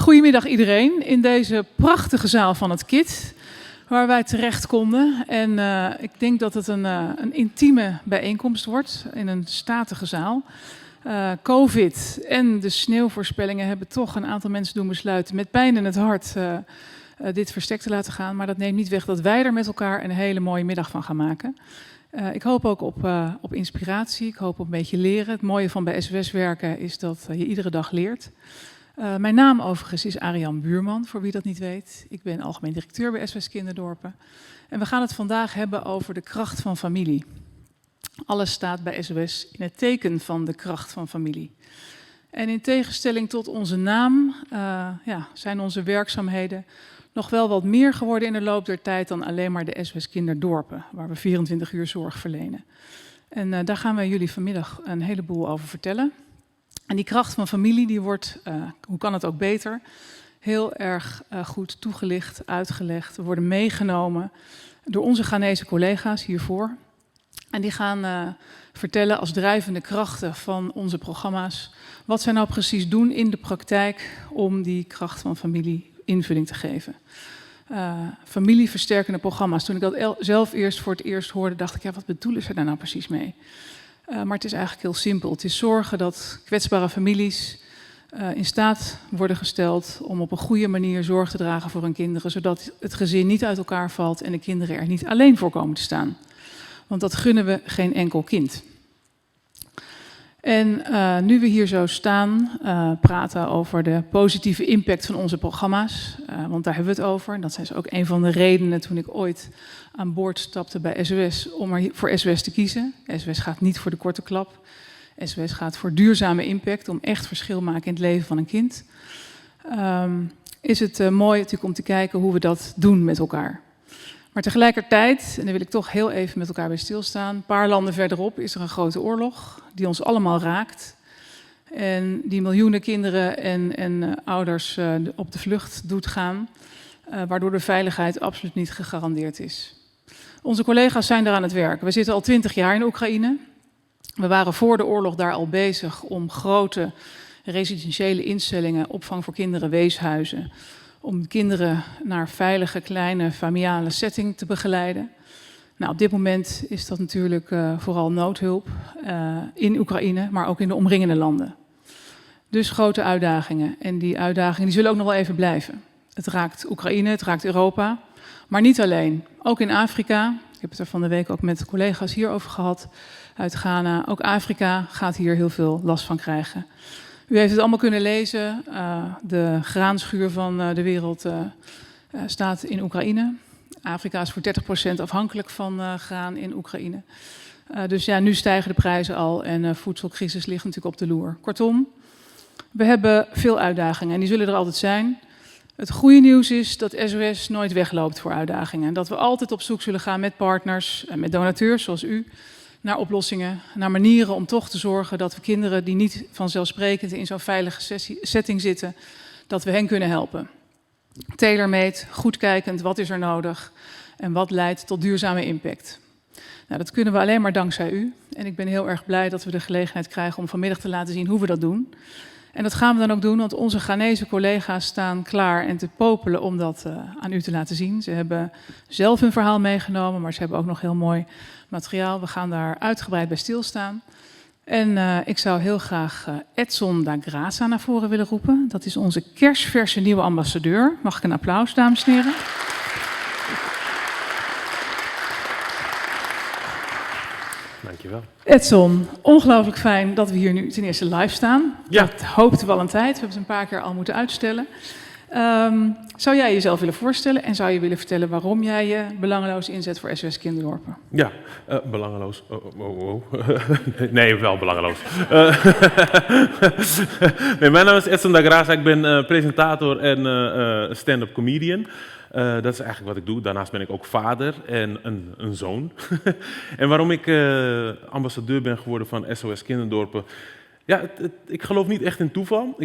Goedemiddag iedereen in deze prachtige zaal van het KIT, waar wij terecht konden. En ik denk dat het een intieme bijeenkomst wordt in een statige zaal. Covid en de sneeuwvoorspellingen hebben toch een aantal mensen doen besluiten met pijn in het hart dit verstek te laten gaan. Maar dat neemt niet weg dat wij er met elkaar een hele mooie middag van gaan maken. Ik hoop ook op inspiratie, ik hoop op een beetje leren. Het mooie van bij SOS werken is dat je iedere dag leert. Mijn naam overigens is Ariane Buurman, voor wie dat niet weet. Ik ben algemeen directeur bij SOS Kinderdorpen. En we gaan het vandaag hebben over de kracht van familie. Alles staat bij SOS in het teken van de kracht van familie. En in tegenstelling tot onze naam zijn onze werkzaamheden nog wel wat meer geworden in de loop der tijd dan alleen maar de SOS Kinderdorpen, waar we 24 uur zorg verlenen. En daar gaan wij jullie vanmiddag een heleboel over vertellen. En die kracht van familie die wordt, hoe kan het ook beter, heel erg goed toegelicht, uitgelegd. We worden meegenomen door onze Ghanese collega's hiervoor. En die gaan vertellen als drijvende krachten van onze programma's wat zij nou precies doen in de praktijk om die kracht van familie invulling te geven. Familieversterkende programma's. Toen ik dat zelf voor het eerst hoorde, dacht ik, ja, wat bedoelen ze daar nou precies mee? Maar het is eigenlijk heel simpel. Het is zorgen dat kwetsbare families in staat worden gesteld om op een goede manier zorg te dragen voor hun kinderen, zodat het gezin niet uit elkaar valt en de kinderen er niet alleen voor komen te staan. Want dat gunnen we geen enkel kind. En nu we hier zo staan, praten over de positieve impact van onze programma's, want daar hebben we het over. Dat is ook een van de redenen toen ik ooit aan boord stapte bij SOS om er voor SOS te kiezen. SOS gaat niet voor de korte klap. SOS gaat voor duurzame impact, om echt verschil maken in het leven van een kind. Is het mooi natuurlijk om te kijken hoe we dat doen met elkaar. Maar tegelijkertijd, en daar wil ik toch heel even met elkaar bij stilstaan, een paar landen verderop is er een grote oorlog die ons allemaal raakt. En die miljoenen kinderen en ouders op de vlucht doet gaan, waardoor de veiligheid absoluut niet gegarandeerd is. Onze collega's zijn daar aan het werk. We zitten al 20 jaar in Oekraïne. We waren voor de oorlog daar al bezig om grote residentiële instellingen, opvang voor kinderen, weeshuizen, om kinderen naar veilige, kleine, familiale setting te begeleiden. Nou, op dit moment is dat natuurlijk vooral noodhulp in Oekraïne, maar ook in de omringende landen. Dus grote uitdagingen. En die uitdagingen die zullen ook nog wel even blijven. Het raakt Oekraïne, het raakt Europa, maar niet alleen. Ook in Afrika, ik heb het er van de week ook met collega's hierover gehad, uit Ghana. Ook Afrika gaat hier heel veel last van krijgen. U heeft het allemaal kunnen lezen. De graanschuur van de wereld staat in Oekraïne. Afrika is voor 30% afhankelijk van graan in Oekraïne. Dus ja, nu stijgen de prijzen al en voedselcrisis ligt natuurlijk op de loer. Kortom, we hebben veel uitdagingen en die zullen er altijd zijn. Het goede nieuws is dat SOS nooit wegloopt voor uitdagingen. Dat we altijd op zoek zullen gaan met partners en met donateurs zoals u naar oplossingen, naar manieren om toch te zorgen dat we kinderen die niet vanzelfsprekend in zo'n veilige setting zitten, dat we hen kunnen helpen. Tailor-made, goed kijkend, wat is er nodig en wat leidt tot duurzame impact. Nou, dat kunnen we alleen maar dankzij u. En ik ben heel erg blij dat we de gelegenheid krijgen om vanmiddag te laten zien hoe we dat doen. En dat gaan we dan ook doen, want onze Ghanese collega's staan klaar en te popelen om dat aan u te laten zien. Ze hebben zelf hun verhaal meegenomen, maar ze hebben ook nog heel mooi materiaal. We gaan daar uitgebreid bij stilstaan. En ik zou heel graag Edson da Graça naar voren willen roepen. Dat is onze kersverse nieuwe ambassadeur. Mag ik een applaus, dames en heren? Dankjewel. Edson, ongelooflijk fijn dat we hier nu ten eerste live staan. Ja. Dat hoopten we al een tijd. We hebben het een paar keer al moeten uitstellen. Zou jij jezelf willen voorstellen en zou je willen vertellen waarom jij je belangeloos inzet voor SOS Kinderdorpen? Ja, belangeloos. Nee, wel belangeloos. Nee, mijn naam is Edson da Graça. Ik ben presentator en stand-up comedian. Dat is eigenlijk wat ik doe. Daarnaast ben ik ook vader en een zoon. En waarom ik ambassadeur ben geworden van SOS Kinderdorpen. Ja, ik geloof niet echt in toeval.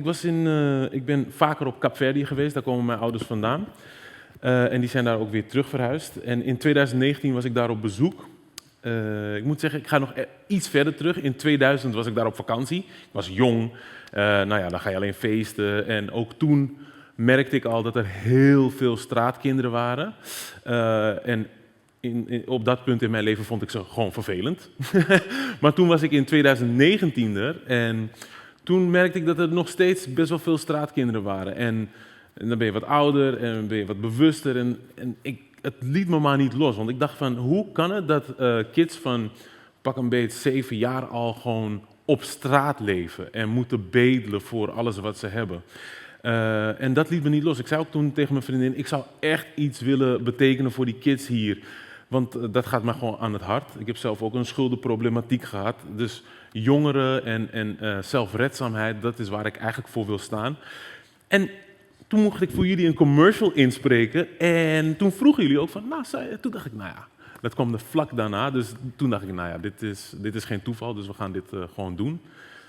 Ik ben vaker op Kaapverdië geweest, daar komen mijn ouders vandaan. En die zijn daar ook weer terug verhuisd. En in 2019 was ik daar op bezoek. Ik moet zeggen, ik ga nog iets verder terug. In 2000 was ik daar op vakantie. Ik was jong. Nou ja, dan ga je alleen feesten. En ook toen merkte ik al dat er heel veel straatkinderen waren. En op dat punt in mijn leven vond ik ze gewoon vervelend. Maar toen was ik in 2019 er en toen merkte ik dat er nog steeds best wel veel straatkinderen waren. En dan ben je wat ouder en ben je wat bewuster. En het liet me maar niet los, want ik dacht van, hoe kan het dat kids van pak een beetje 7 jaar al gewoon op straat leven en moeten bedelen voor alles wat ze hebben. En dat liet me niet los. Ik zei ook toen tegen mijn vriendin, ik zou echt iets willen betekenen voor die kids hier. Want dat gaat me gewoon aan het hart. Ik heb zelf ook een schuldenproblematiek gehad. Dus jongeren en zelfredzaamheid, dat is waar ik eigenlijk voor wil staan. En toen mocht ik voor jullie een commercial inspreken. En toen vroegen jullie ook van, toen dacht ik, dat kwam er vlak daarna. Dus toen dacht ik, dit is geen toeval, dus we gaan dit gewoon doen.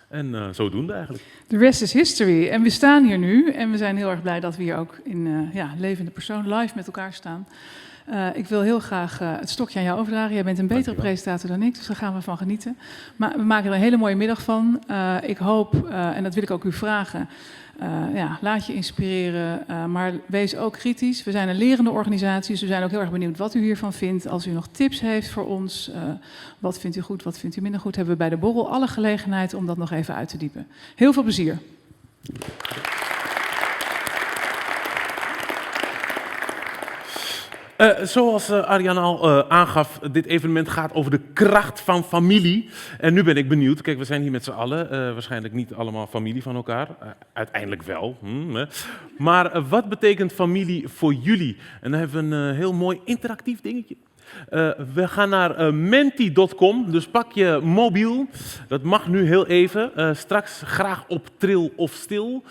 En zodoende eigenlijk. The rest is history. En we staan hier nu en we zijn heel erg blij dat we hier ook in levende persoon live met elkaar staan. Ik wil heel graag het stokje aan jou overdragen. Jij bent een betere presentator dan ik, dus daar gaan we van genieten. Maar we maken er een hele mooie middag van. Ik hoop, en dat wil ik ook u vragen, laat je inspireren, maar wees ook kritisch. We zijn een lerende organisatie, dus we zijn ook heel erg benieuwd wat u hiervan vindt. Als u nog tips heeft voor ons, wat vindt u goed, wat vindt u minder goed, hebben we bij de borrel alle gelegenheid om dat nog even uit te diepen. Heel veel plezier. Zoals Arjan al aangaf, dit evenement gaat over de kracht van familie. En nu ben ik benieuwd, kijk, we zijn hier met z'n allen, waarschijnlijk niet allemaal familie van elkaar, uiteindelijk wel. Maar wat betekent familie voor jullie? En dan hebben we een heel mooi interactief dingetje. We gaan naar menti.com, dus pak je mobiel, dat mag nu heel even, straks graag op tril of stil.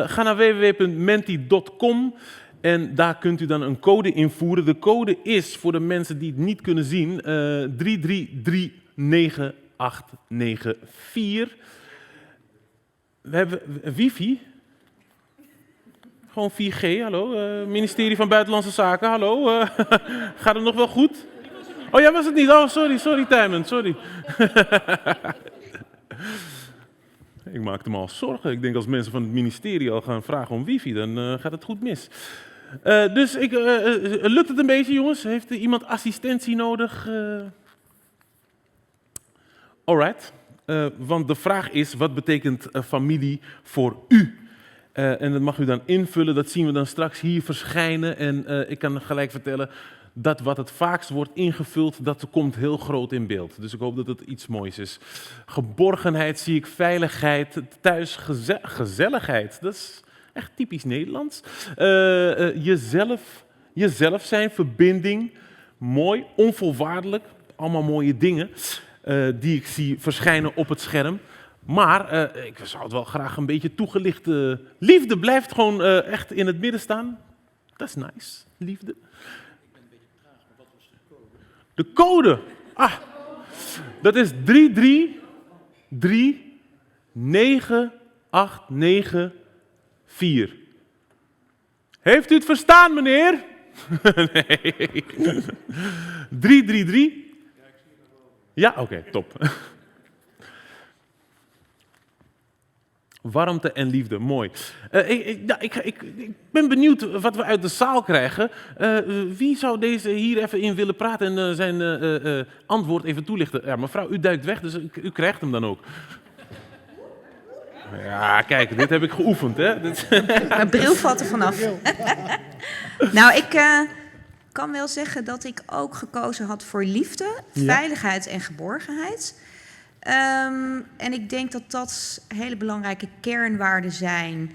Ga naar www.menti.com. En daar kunt u dan een code invoeren. De code is, voor de mensen die het niet kunnen zien, 3339894. We hebben wifi. Gewoon 4G, hallo. Ministerie van Buitenlandse Zaken, hallo. Gaat het nog wel goed? Oh, jij was het niet? Oh, sorry Tijmen, sorry. Ik maakte me al zorgen. Ik denk als mensen van het ministerie al gaan vragen om wifi, dan gaat het goed mis. Dus lukt het een beetje, jongens? Heeft iemand assistentie nodig? Alright. Want de vraag is, wat betekent familie voor u? En dat mag u dan invullen, dat zien we dan straks hier verschijnen. En ik kan gelijk vertellen, dat wat het vaakst wordt ingevuld, dat komt heel groot in beeld. Dus ik hoop dat het iets moois is. Geborgenheid zie ik, veiligheid, thuis, gezelligheid. Dat is echt typisch Nederlands. Jezelf zijn, verbinding, mooi, onvoorwaardelijk. Allemaal mooie dingen die ik zie verschijnen op het scherm. Maar ik zou het wel graag een beetje toegelicht. Liefde blijft gewoon echt in het midden staan. Dat is nice, liefde. De code. Dat is 3339894. Heeft u het verstaan, meneer? Nee. 333? Ja, oké, top. Warmte en liefde, mooi. Ik ben benieuwd wat we uit de zaal krijgen. Wie zou deze hier even in willen praten en zijn antwoord even toelichten? Ja, mevrouw, u duikt weg, dus u krijgt hem dan ook. Ja, kijk, dit heb ik geoefend, hè. Mijn bril valt er vanaf. Nou, ik kan wel zeggen dat ik ook gekozen had voor liefde, veiligheid en geborgenheid. En ik denk dat dat hele belangrijke kernwaarden zijn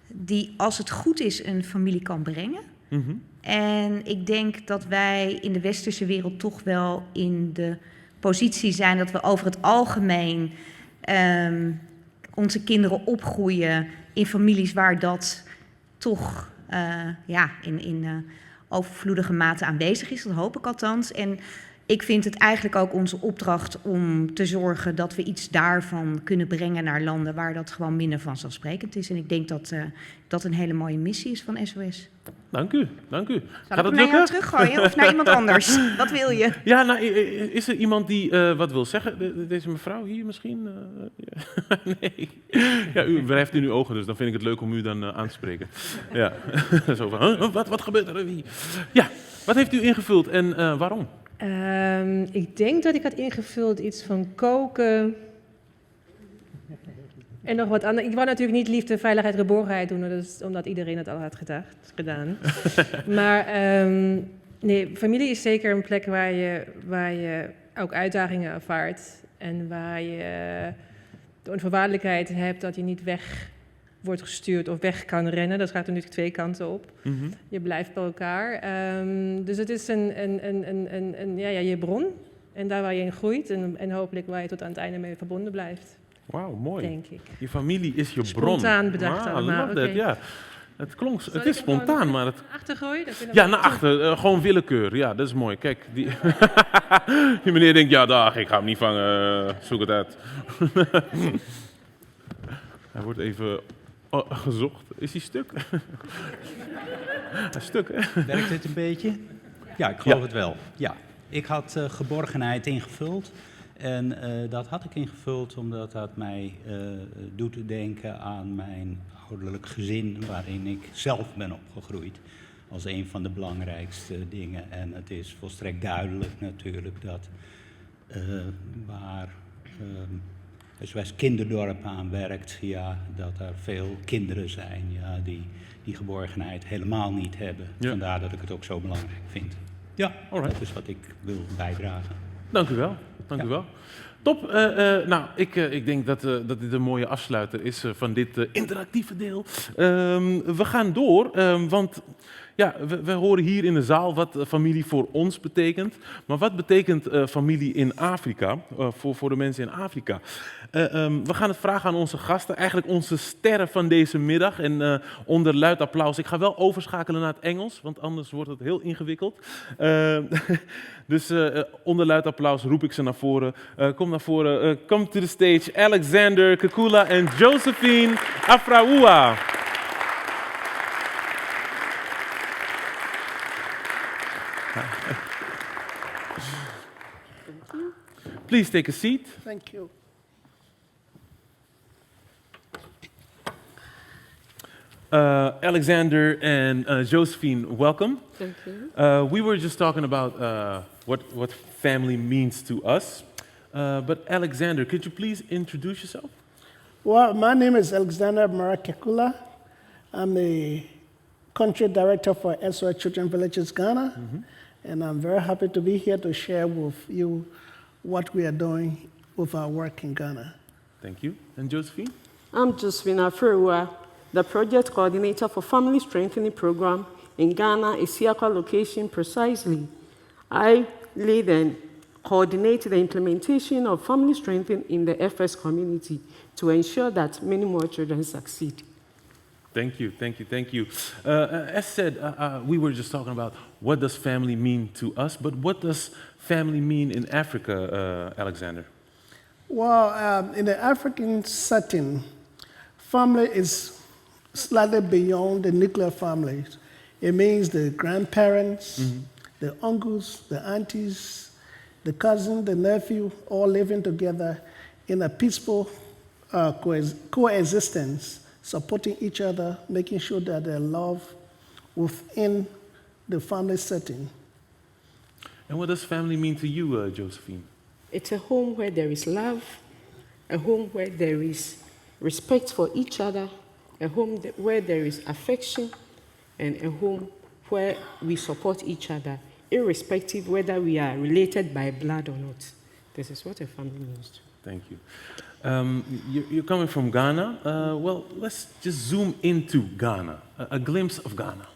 die, als het goed is, een familie kan brengen. Mm-hmm. En ik denk dat wij in de westerse wereld toch wel in de positie zijn dat we over het algemeen onze kinderen opgroeien in families waar dat toch in overvloedige mate aanwezig is. Dat hoop ik althans. En ik vind het eigenlijk ook onze opdracht om te zorgen dat we iets daarvan kunnen brengen naar landen waar dat gewoon minder vanzelfsprekend is. En ik denk dat dat een hele mooie missie is van SOS. Dank u, dank u. Zal Gaat ik het hem naar jou lukken? teruggooien of naar iemand anders? Wat wil je? Ja, nou, is er iemand die wat wil zeggen? Deze mevrouw hier misschien? Ja. Nee. Ja, u wrijft in uw ogen, dus dan vind ik het leuk om u dan aan te spreken. Ja. Zo van, huh? Wat gebeurt er? Wie? Ja, wat heeft u ingevuld en waarom? Ik denk dat ik had ingevuld iets van koken en nog wat anders. Ik wou natuurlijk niet liefde, veiligheid, geborgenheid doen, dus omdat iedereen het al had gedaan. Maar nee, familie is zeker een plek waar je ook uitdagingen ervaart en waar je de onvoorwaardelijkheid hebt dat je niet weg wordt gestuurd of weg kan rennen. Dat gaat er natuurlijk twee kanten op. Mm-hmm. Je blijft bij elkaar. Dus het is je bron. En daar waar je in groeit en hopelijk waar je tot aan het einde mee verbonden blijft. Wauw, mooi. Denk ik. Je familie is je bron. Spontaan bedacht allemaal. allemaal. That, ja. Het klonk, het is spontaan, maar het... Achtergooien? Ja, naar achter. Gewoon willekeur. Ja, dat is mooi. Kijk, die, die meneer denkt, ja, dag, ik ga hem niet vangen. Zoek het uit. Hij wordt even gezocht. Is hij stuk? Hij is stuk, hè? Werkt dit een beetje? Ja, ik geloof het wel. Ja. Ik had geborgenheid ingevuld. En dat had ik ingevuld omdat dat mij doet denken aan mijn ouderlijk gezin, waarin ik zelf ben opgegroeid. Als een van de belangrijkste dingen. En het is volstrekt duidelijk natuurlijk dat waar SOS Kinderdorp aan werkt, ja, dat er veel kinderen zijn ja, die geborgenheid helemaal niet hebben. Ja. Vandaar dat ik het ook zo belangrijk vind. Ja, Alright. dat is wat ik wil bijdragen. Dank u wel. Dank u wel. Top. Nou, ik denk dat dit een mooie afsluiter is van dit interactieve deel. We gaan door, want ja, we horen hier in de zaal wat familie voor ons betekent. Maar wat betekent familie in Afrika, voor de mensen in Afrika? We gaan het vragen aan onze gasten, eigenlijk onze sterren van deze middag. En onder luid applaus. Ik ga wel overschakelen naar het Engels, want anders wordt het heel ingewikkeld. Dus onder luid applaus roep ik ze naar voren. Kom naar voren. Come to the stage. Alexander Kakula en Josephine Afraoua. Please take a seat. Thank you. Alexander and Josephine, welcome. Thank you. We were just talking about what family means to us. But Alexander, could you please introduce yourself? Well, my name is Alexander Marakekula. I'm the country director for SOS Children Villages Ghana, and I'm very happy to be here to share with you what we are doing with our work in Ghana. Thank you. And Josephine? I'm Josephine Afrewa, the project coordinator for Family Strengthening Program in Ghana, Isiakwa location precisely. I lead and coordinate the implementation of family strengthening in the FS community to ensure that many more children succeed. Thank you, thank you, thank you. As said, we were just talking about what does family mean to us, but what does family mean in Africa, Alexander? Well, in the African setting, family is slightly beyond the nuclear families. It means the grandparents, the uncles, the aunties, the cousin, the nephew, all living together in a peaceful coexistence, supporting each other, making sure that they're loved within the family setting. And what does family mean to you, Josephine? It's a home where there is love, a home where there is respect for each other, a home where there is affection, and a home where we support each other, irrespective whether we are related by blood or not. This is what a family means. Thank you. You're coming from Ghana. Well, let's just zoom into Ghana, a glimpse of Ghana.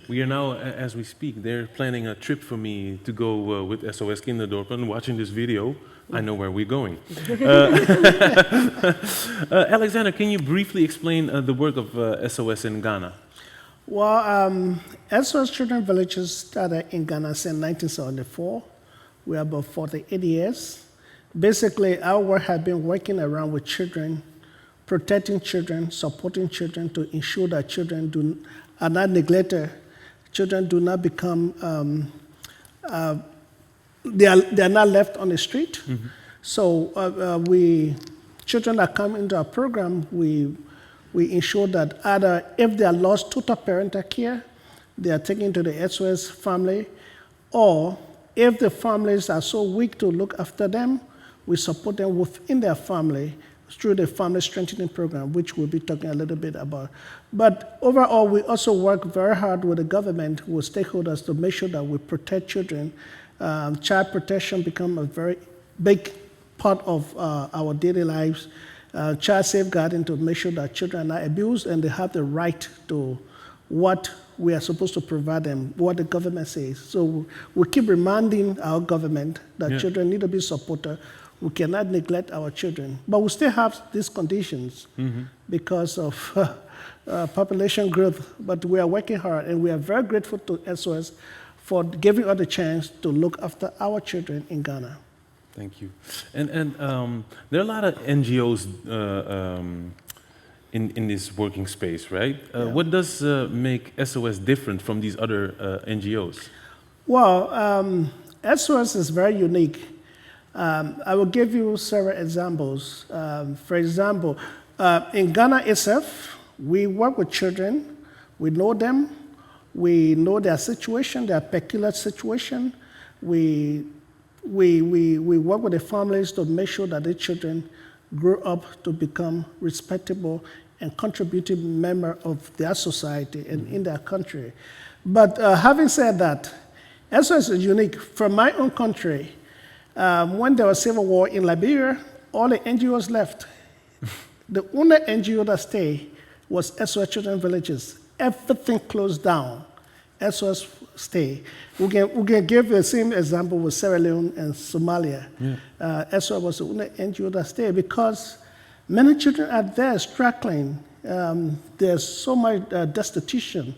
We are now, as we speak, they're planning a trip for me to go with SOS Kinderdorp, and watching this video, I know where we're going. Alexander, can you briefly explain the work of SOS in Ghana? Well, SOS Children Villages started in Ghana since 1974. We are about 48 years. Basically, our work has been working around with children, protecting children, supporting children to ensure that children are not neglected. Children do not become, they are not left on the street. Mm-hmm. So children that come into our program, we ensure that either if they are lost total parental care, they are taken to the SOS family, or if the families are so weak to look after them, we support them within their family through the family strengthening program, which we'll be talking a little bit about. But overall, we also work very hard with the government, with stakeholders, to make sure that we protect children. Child protection becomes a very big part of our daily lives. Child safeguarding, to make sure that children are not abused and they have the right to what we are supposed to provide them, what the government says. So we keep reminding our government that children need to be supported. We cannot neglect our children. But we still have these conditions because of population growth. But we are working hard, and we are very grateful to SOS for giving us the chance to look after our children in Ghana. Thank you. And there are a lot of NGOs in this working space, right? What does make SOS different from these other NGOs? Well, SOS is very unique. I will give you several examples. For example, in Ghana itself, we work with children. We know them. We know their situation, their peculiar situation. We work with the families to make sure that the children grow up to become respectable and contributing member of their society and in their country. But having said that, SOS is unique. From my own country, when there was civil war in Liberia, all the NGOs left. The only NGO that stayed was SOS Children Villages. Everything closed down. SOS stayed. We can give the same example with Sierra Leone and Somalia. SOS was the only NGO that stayed because many children are there struggling. There's so much destitution,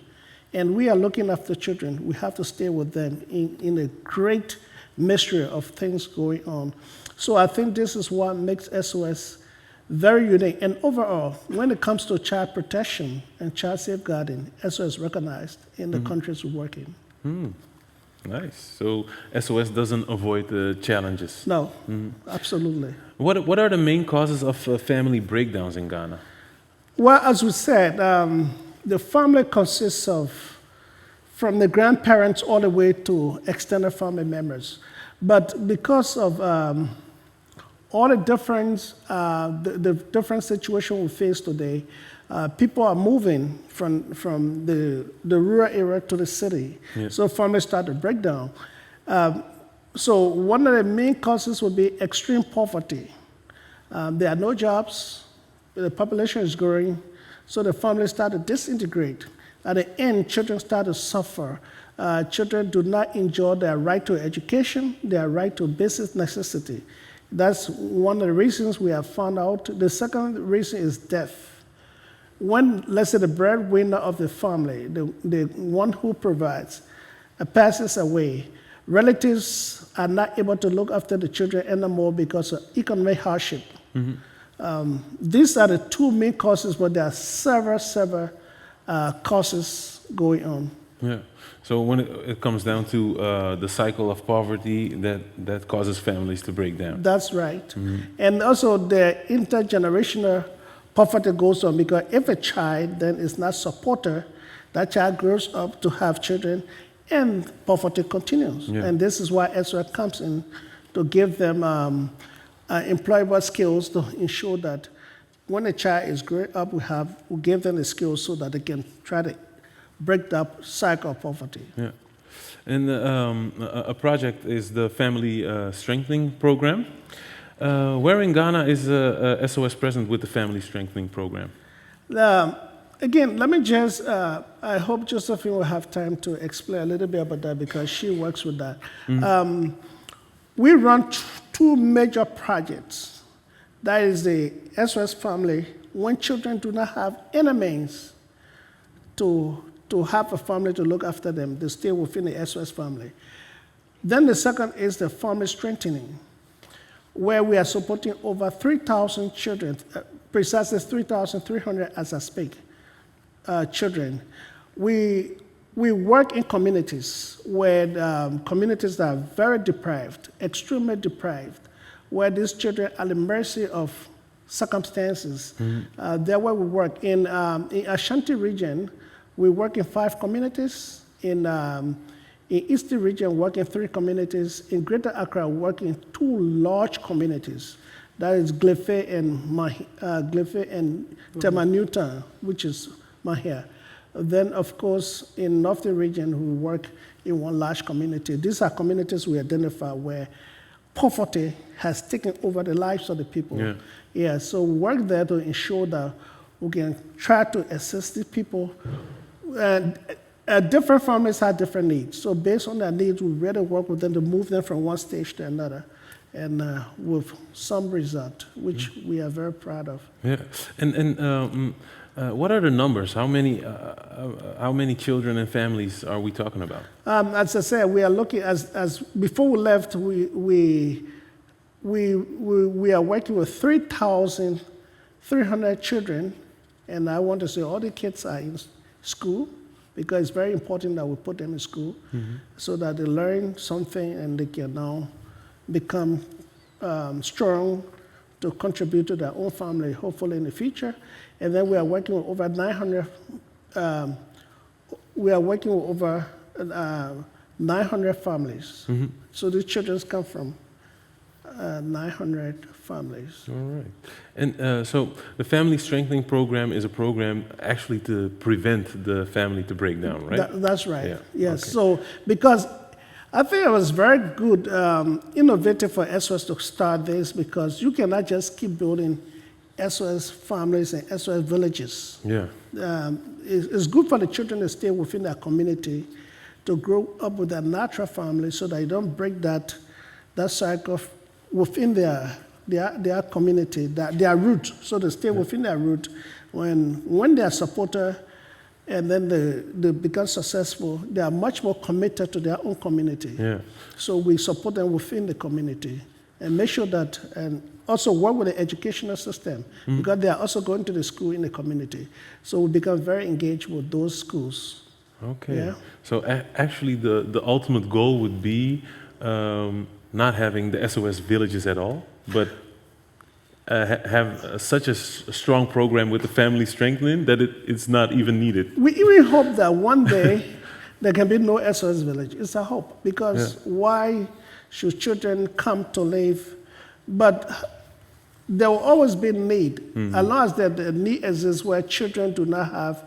and we are looking after children. We have to stay with them in a great mystery of things going on. So I think this is what makes SOS very unique. And overall, when it comes to child protection and child safeguarding, SOS is recognized in the countries we work in. Nice. So SOS doesn't avoid the challenges? No, absolutely. What are the main causes of family breakdowns in Ghana? Well, as we said, the family consists of from the grandparents all the way to extended family members. But because of all the different situation we face today, people are moving from the rural area to the city. So families start to break down. So one of the main causes would be extreme poverty. There are no jobs, the population is growing, so the families start to disintegrate. At the end, children start to suffer. Children do not enjoy their right to education, their right to basic necessity. That's one of the reasons we have found out. The second reason is death. When, let's say, the breadwinner of the family, the one who provides, passes away, relatives are not able to look after the children anymore because of economic hardship. These are the two main causes, but there are several causes going on. Yeah. So when it comes down to the cycle of poverty, that causes families to break down. That's right. And also the intergenerational poverty goes on, because if a child then is not supported, that child grows up to have children and poverty continues. And this is why SOS comes in to give them employable skills to ensure that when a child is growing up, we give them the skills so that they can try to break that cycle of poverty. Yeah. And a project is the Family Strengthening Program. Where in Ghana is SOS present with the Family Strengthening Program? Again, let me just, I hope Josephine will have time to explain a little bit about that because she works with that. We run two major projects. That is the SOS family, when children do not have any means to have a family to look after them, they stay within the SOS family. Then the second is the family strengthening, where we are supporting over 3,000 children, precisely 3,300 as I speak, children. We work in communities where communities that are very deprived, extremely deprived, where these children are at the mercy of circumstances. There where we work. In Ashanti region, we work in 5 communities. In Eastern region, work in 3 communities. In Greater Accra, work in 2 large communities. That is Glefe and Tema Newtown, which is Mahia. Then, of course, in Northern region, we work in 1 large community. These are communities we identify where poverty has taken over the lives of the people. Yeah, so we work there to ensure that we can try to assist these people. And different families have different needs. So based on their needs, we really work with them to move them from one stage to another, and with some result, which we are very proud of. Yeah, and what are the numbers? How many children and families are we talking about? As I said, we are looking as before we left, we are working with 3,300 children, and I want to say all the kids are in school, because it's very important that we put them in school so that they learn something and they can now become strong to contribute to their own family, hopefully in the future. And then we are working with over 900. We are working with over 900 families. So these children come from 900 families. All right. And so the family strengthening program is a program actually to prevent the family to break down, right? That's right. Yeah. Yes. Okay. So because I think it was very good, innovative for SOS to start this, because you cannot just keep building SOS families and SOS villages. Yeah. It's good for the children to stay within their community, to grow up with their natural family, so that you don't break that cycle within their community, their root. So they stay within their root. When they are supported and then they become successful, they are much more committed to their own community. Yeah. So we support them within the community and make sure that, and also work with the educational system, because they are also going to the school in the community. So we become very engaged with those schools. Okay. Yeah. So actually the ultimate goal would be not having the SOS villages at all, but have such a strong program with the family strengthening that it's not even needed. We even hope that one day there can be no SOS village. It's a hope, because why should children come to live? But there will always be need, as long as the need exists where children do not have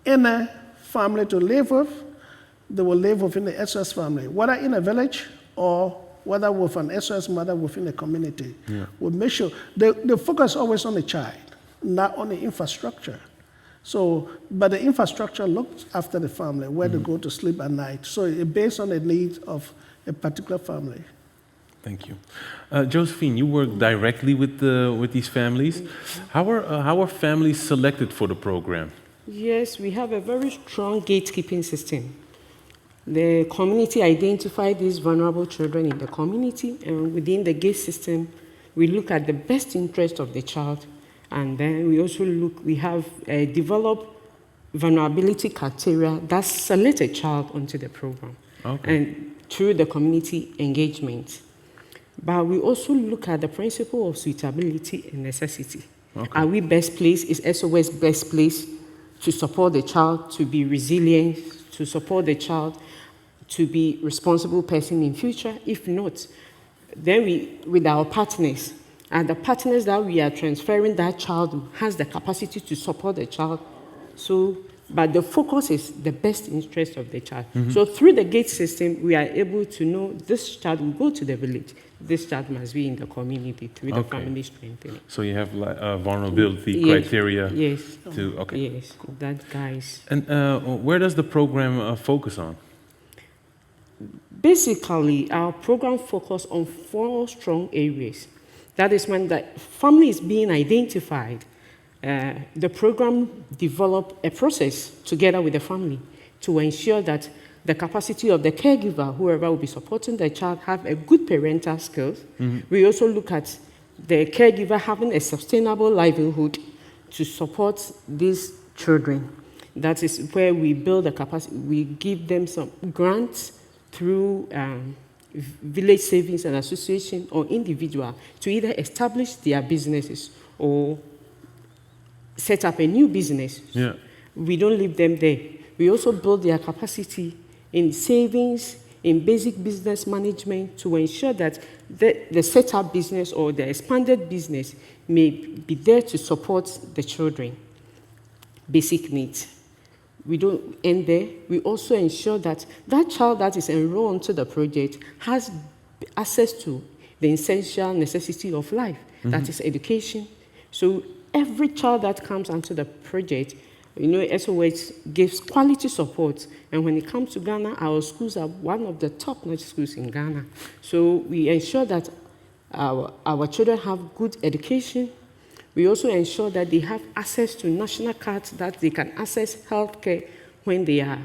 any family to live with, they will live within the SOS family, whether in a village or whether with an SOS mother within the community. We'll make sure the focus always on the child, not on the infrastructure. So, but the infrastructure looks after the family, where they go to sleep at night. So it's based on the needs of a particular family. Thank you. Josephine, you work directly with these families. How are families selected for the program? Yes, we have a very strong gatekeeping system. The community identifies these vulnerable children in the community, and within the gate system, we look at the best interest of the child, and then we also we have developed vulnerability criteria that select a child onto the program, and through the community engagement. But we also look at the principle of suitability and necessity. Are we best placed? Is SOS best placed to support the child to be resilient, to support the child to be responsible person in future? If not, then we, with our partners, and the partners that we are transferring that child has the capacity to support the child. So But the focus is the best interest of the child. So through the gate system, we are able to know this child will go to the village. This child must be in the community through the family strengthening. So you have like vulnerability Yes. criteria. Yes. Okay. Yes. Cool. That guys. And where does the program focus on? Basically, our program focuses on 4 strong areas. That is when the family is being identified. The program developed a process together with the family to ensure that the capacity of the caregiver, whoever will be supporting the child, have a good parental skills. We also look at the caregiver having a sustainable livelihood to support these children. That is where we build the capacity. We give them some grants through village savings and association or individual to either establish their businesses or set up a new business. Yeah. We don't leave them there. We also build their capacity in savings, in basic business management to ensure that the set-up business or the expanded business may be there to support the children. Basic needs. We don't end there. We also ensure that that child that is enrolled into the project has access to the essential necessity of life, that is education. So every child that comes onto the project, SOH gives quality support. And when it comes to Ghana, our schools are one of the top-notch schools in Ghana. So we ensure that our children have good education. We also ensure that they have access to national cards, that they can access healthcare when they are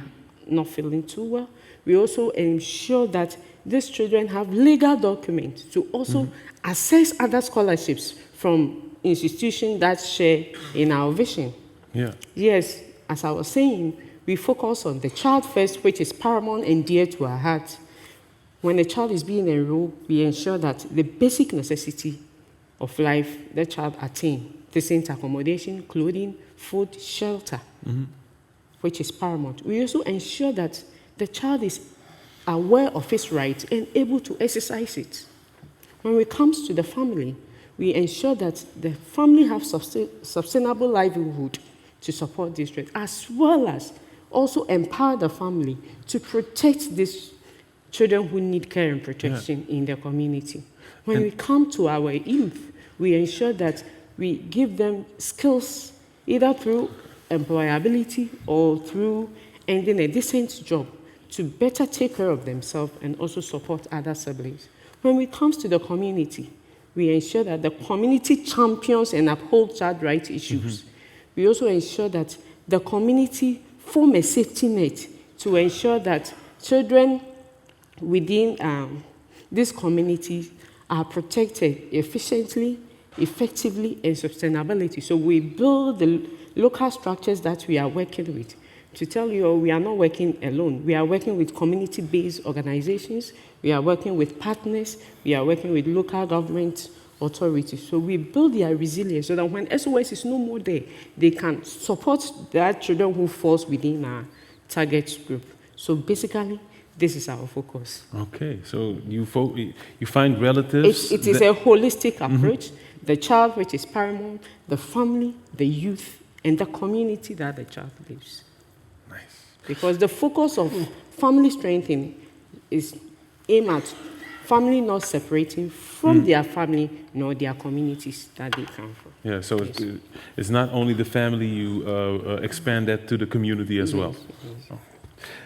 not feeling too well. We also ensure that these children have legal documents to also access other scholarships from institutions that share in our vision. Yeah. Yes, as I was saying, we focus on the child first, which is paramount and dear to our heart. When a child is being enrolled, we ensure that the basic necessity of life, the child attain decent accommodation, clothing, food, shelter, which is paramount. We also ensure that the child is aware of his rights and able to exercise it. When it comes to the family, we ensure that the family have sustainable livelihood to support this trade, as well as also empower the family to protect these children who need care and protection in the community. When we come to our youth, we ensure that we give them skills, either through employability or through ending a decent job to better take care of themselves and also support other siblings. When it comes to the community, we ensure that the community champions and uphold child rights issues. We also ensure that the community form a safety net to ensure that children within this community are protected efficiently, effectively, and sustainability. So we build the local structures that we are working with. To tell you, we are not working alone. We are working with community-based organizations. We are working with partners. We are working with local government authorities. So we build their resilience so that when SOS is no more there, they can support their children who falls within our target group. So basically, this is our focus. Okay, so you find relatives. It is a holistic approach. The child, which is paramount, the family, the youth, and the community that the child lives. Nice. Because the focus of family strengthening is aimed at family not separating from their family nor their communities that they come from. Yeah, so it's not only the family, you expand that to the community as well. Yes. Oh.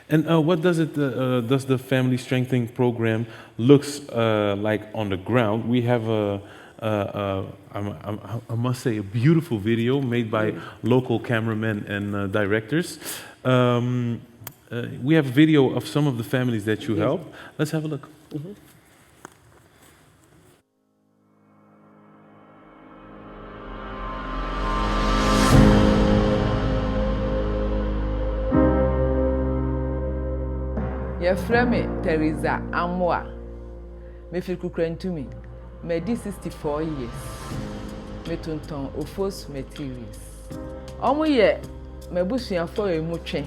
And what does the family strengthening program looks like on the ground? We have I must say, a beautiful video made by local cameramen and directors. We have a video of some of the families that you help. Let's have a look. Yɛfrɛ me Teresa Amoa. Mefiri Kukrantumi. Medi 64 years. Metonton Ofos materials. Omo ye mebusuafo emutwe.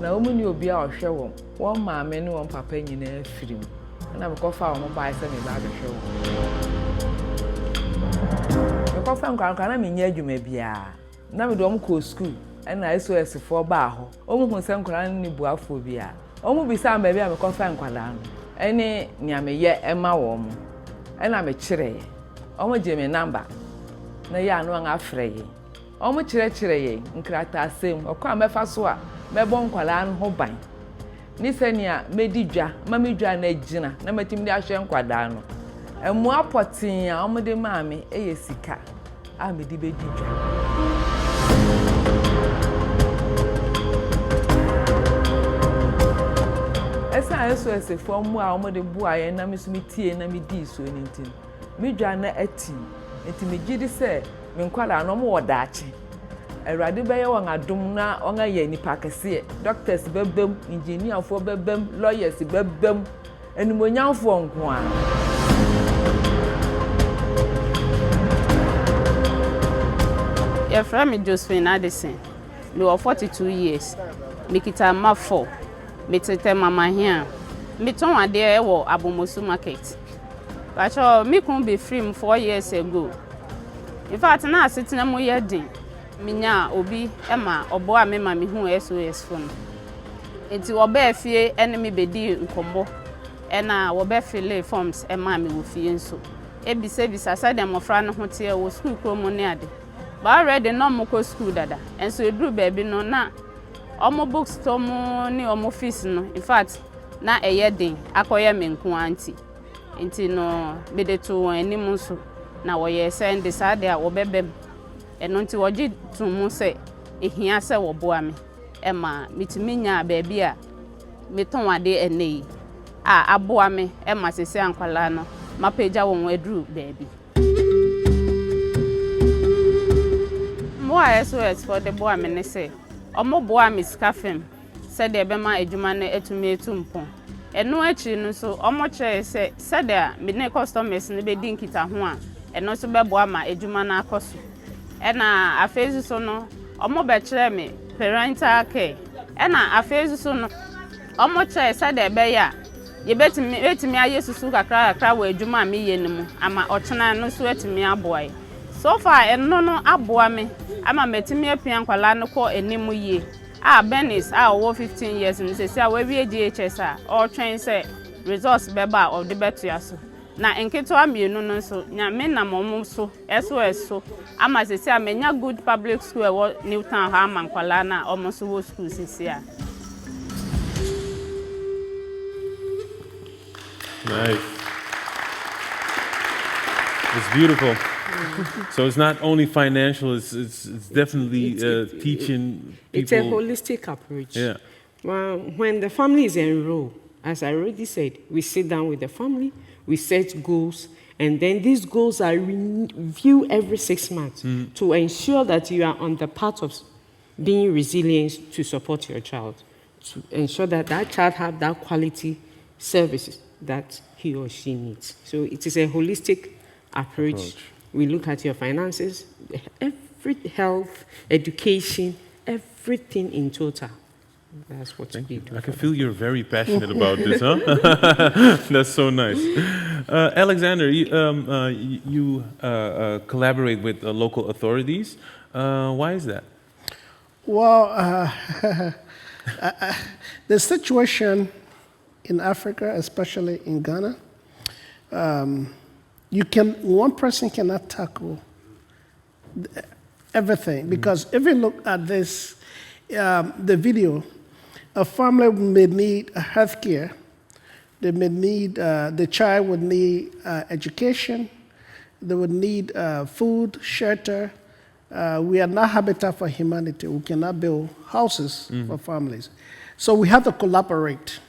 Na omo ni obi a ohwe won. Won maame ne won papa nyina afirim. Na mekofa omo bae se me ba behwe won. Mekofa nkwankwa na menya adwuma bia. Na me do omo ko school. ɛna SOS for ba ho ɔmo hu sɛ nkwala no ni buafo bia ɔmo bisa me bia me kɔfa nkwala no ɛne nia me ye ɛma wɔ mo ɛna me kyerɛ ɔmo gye me number na ya no an afrɛ ye ɔmo kyerɛ ye nkrata asɛm ɔkɔ a mɛfa so a mɛbɔ nkwala no ho ban ni sɛnia medi dwa ma me dwa na gyina na matimi de ahwɛ nkwada no emu apotin a ɔmo de ma me ɛyɛ sika a me di bedi dwa esa SOS fo mu a ɔmo de bu aye na me so me tie na me di so ni ntin me dwa na ati enti me gidi sɛ me nkwada no ɔmo wɔ daache Awurade bɛyɛ wɔn adom na wɔn ayɛ nipa kɛseɛ doctors bɛbɛm engineer fo bɛbɛm lawyers bɛbɛm enumonyamfo nko a Your friend me Josephine Addison. Me were 42 years. Me kita ma 4. Me tete mama here. Me ton ade e wo Abomosu market. But me kun be free 4 years ago. In fact na asetena mo ye din. Me nya obi e ma obo a me ma me hu SOS phone. Enti wo ba fie ene me bedi nkombo. E na wo ba fill forms e ma me wo fie nso. E bisa sa dem ofra no ho te wo school kromo ne ade. But already no mo ko school dada. And so edru baby no na omo books to mo ni omo fees no. In fact na eye den akoye me nko anti. Enti no me de to anim so na wo ye send decide a wo bebem. Eno nti wo gi to mo se ehia se wo boa me. E ma mitimi nya baby a me ton ade enei. A aboa me e ma sese ankwala no. Ma pagya wo edru baby. Mo SOS for the boy me say omo boa me skafem said de be ma adwuma na etumi etumpon eno achi no so omo kire say de me ne customers ne be din kita ho a eno so be boa ma adwuma na akoso ena afezi so no omo be kire me parental care ena afezi so no omo kire say de be ya ye betimi ayesusu kakra wo adwuma me ye ne mu ama ochena no so etimi aboa. So far eno no aboa me ama metimi apia nkwala no ko enimu ye Benis over 15 years and say we be GHS or train say results beba of the better so na enketo amienu no so nya me na momo so SOS so ama say amenya good public school e Newtown ha ama nkwala na almost wo school sisia. Nice. It's beautiful. So it's not only financial, it's definitely teaching people. It's a holistic approach. Yeah. Well, when the family is enrolled, as I already said, we sit down with the family, we set goals, and then these goals are reviewed every 6 months to ensure that you are on the path of being resilient to support your child, to ensure that that child have that quality services that he or she needs. So it is a holistic approach. We look at your finances, every health, education, everything in total. That's what we do. I can feel you're very passionate about this, huh? That's so nice. Alexander, you collaborate with local authorities. Why is that? Well, the situation in Africa, especially in Ghana, one person cannot tackle everything, because if you look at this, the video, a family may need health care, they may need, the child would need education, they would need food, shelter. We are not Habitat for Humanity. We cannot build houses for families. So we have to collaborate,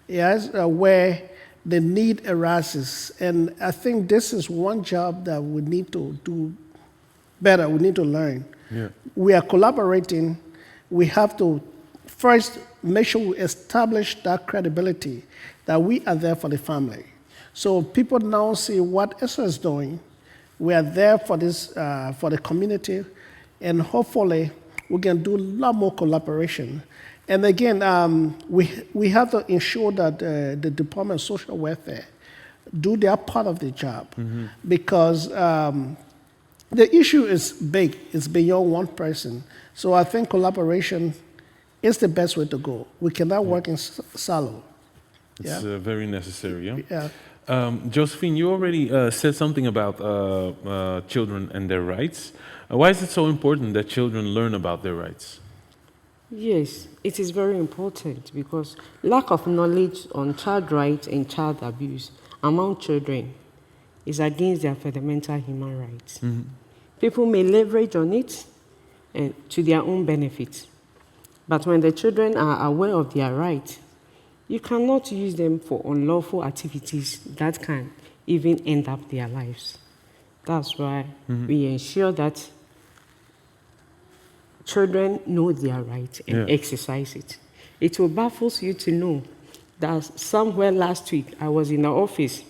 yes, where the need arises. And I think this is one job that we need to do better, we need to learn. Yeah. We are collaborating. We have to first make sure we establish that credibility that we are there for the family. So people now see what SOS is doing. We are there for this, for the community, and hopefully we can do a lot more collaboration. And again, we have to ensure that the Department of Social Welfare do their part of the job, because the issue is big. It's beyond one person. So I think collaboration is the best way to go. We cannot work in silo. It's very necessary. Yeah. Yeah. Josephine, you already said something about children and their rights. Why is it so important that children learn about their rights? Yes, it is very important because lack of knowledge on child rights and child abuse among children is against their fundamental human rights. Mm-hmm. People may leverage on it to their own benefit, but when the children are aware of their rights, you cannot use them for unlawful activities that can even end up their lives. That's why we ensure that children know their rights and exercise it. It will baffle you to know that somewhere last week I was in the office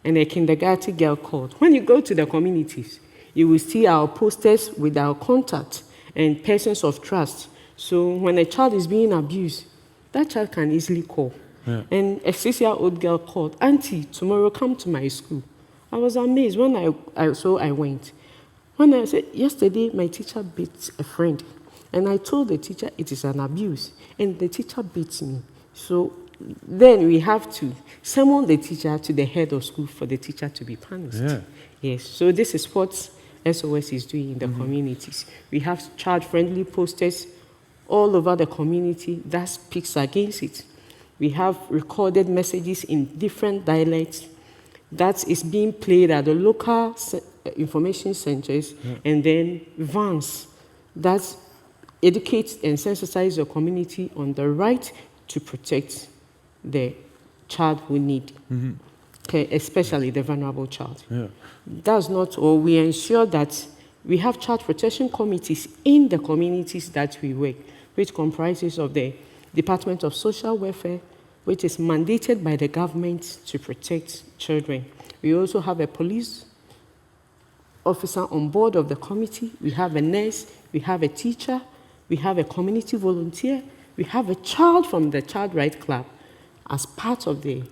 and a kindergarten girl called. When you go to the communities, you will see our posters with our contact and persons of trust. So when a child is being abused, that child can easily call. Yeah. And a 6-year-old girl called, "Auntie, tomorrow come to my school." I was amazed when I went. When I said, "Yesterday my teacher beat a friend," and I told the teacher it is an abuse, and the teacher beats me. So then we have to summon the teacher to the head of school for the teacher to be punished. Yeah. Yes, so this is what SOS is doing in the communities. We have child-friendly posters all over the community that speaks against it. We have recorded messages in different dialects that is being played at the local information centers, and then vans that educate and sensitize the community on the right to protect the child who need, especially the vulnerable child. Yeah. That's not all. We ensure that we have child protection committees in the communities that we work, which comprises of the Department of Social Welfare, which is mandated by the government to protect children. We also have a police officer on board of the committee. We have a nurse, we have a teacher, we have a community volunteer, we have a child from the Child Rights Club as part of the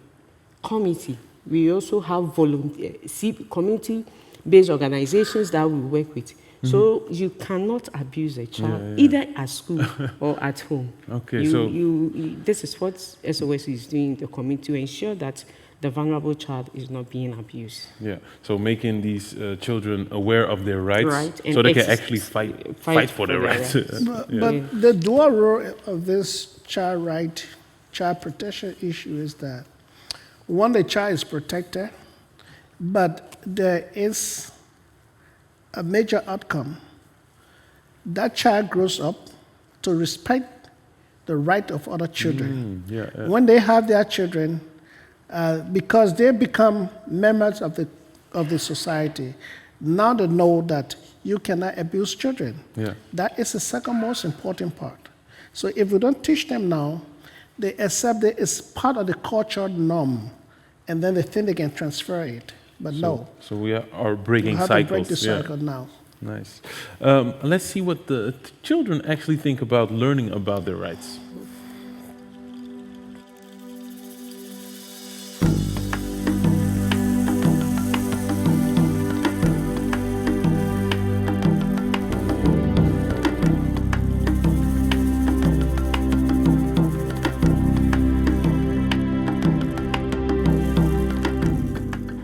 committee. We also have community-based organizations that we work with. So you cannot abuse a child, either at school or at home. Okay, this is what SOS is doing in the community to ensure that the vulnerable child is not being abused. Yeah, so making these children aware of their rights, and so they can actually fight for their rights. But the dual role of this child protection issue is that, one, the child is protected, but there is a major outcome. That child grows up to respect the right of other children. When they have their children, because they become members of the society, now they know that you cannot abuse children. That is the second most important part. So if we don't teach them now, they accept it as part of the cultural norm, and then they think they can transfer it. But no. So we are breaking cycles. We have to break the cycle now. Nice. Let's see what the children actually think about learning about their rights.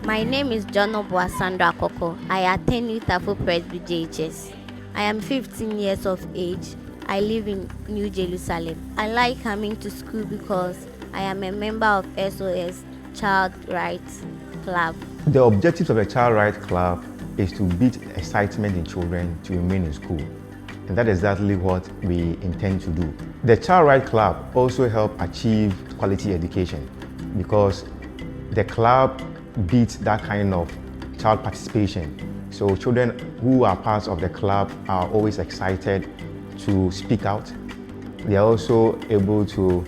My name is John Obuasandra Akoko. I attend Utafo Presby JHS. I am 15 years of age. I live in New Jerusalem. I like coming to school because I am a member of SOS Child Rights Club. The objectives of the Child Rights Club is to beat excitement in children to remain in school. And that is exactly what we intend to do. The Child Rights Club also helps achieve quality education because the club beats that kind of child participation. So children who are part of the club are always excited to speak out. They are also able to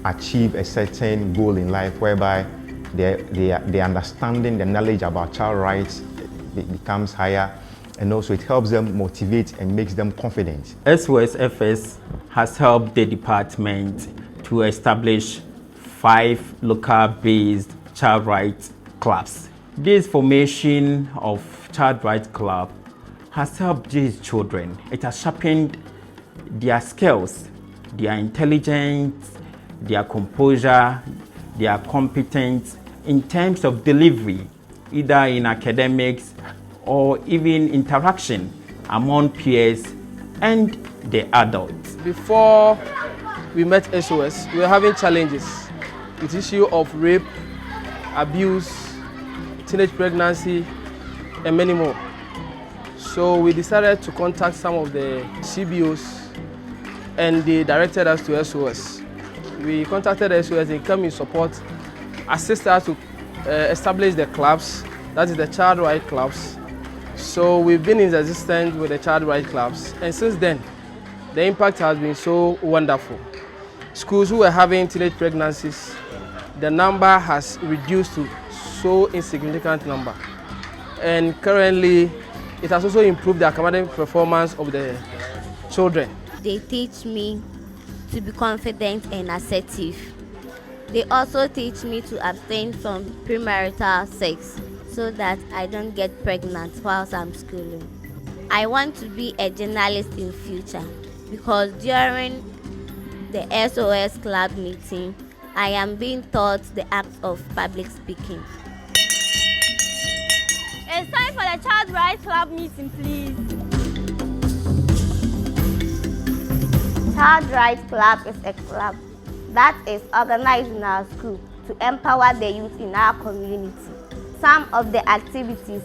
achieve a certain goal in life whereby their understanding, the knowledge about child rights becomes higher, and also it helps them motivate and makes them confident. SOSFS has helped the department to establish 5 local-based child rights clubs. This formation of child rights club has helped these children. It has sharpened their skills, their intelligence, their composure, their competence in terms of delivery, either in academics or even interaction among peers and the adults. Before we met SOS, we were having challenges with the issue of rape, abuse, teenage pregnancy, and many more. So we decided to contact some of the CBOs, and they directed us to SOS. We contacted SOS, they came in support, assist us to establish the clubs, that is the child right clubs. So we've been in existence with the child right clubs, and since then, the impact has been so wonderful. Schools who were having teenage pregnancies, the number has reduced to so insignificant number. And currently, it has also improved the academic performance of the children. They teach me to be confident and assertive. They also teach me to abstain from premarital sex so that I don't get pregnant whilst I'm schooling. I want to be a journalist in future because during the SOS club meeting, I am being taught the act of public speaking. It's time for the Child Rights Club meeting, please. Child Rights Club is a club that is organized in our school to empower the youth in our community. Some of the activities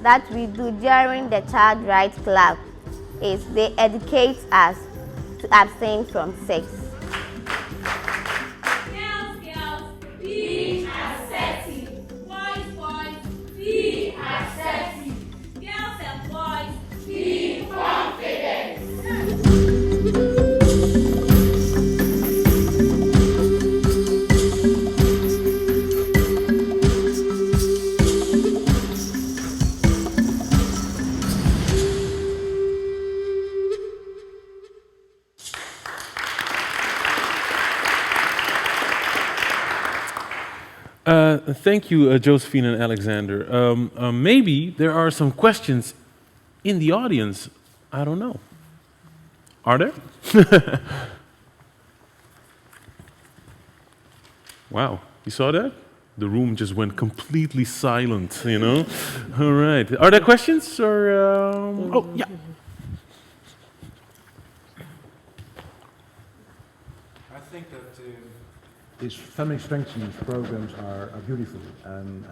that we do during the Child Rights Club is they educate us to abstain from sex. Girls, be accepting. Boys, be accepting. Girls and boys, be confident. Thank you, Josephine and Alexander. Maybe there are some questions in the audience. I don't know. Are there? Wow, you saw that? The room just went completely silent, you know? All right. Are there questions? Or, oh, yeah. I think that these family strengthening programs are beautiful and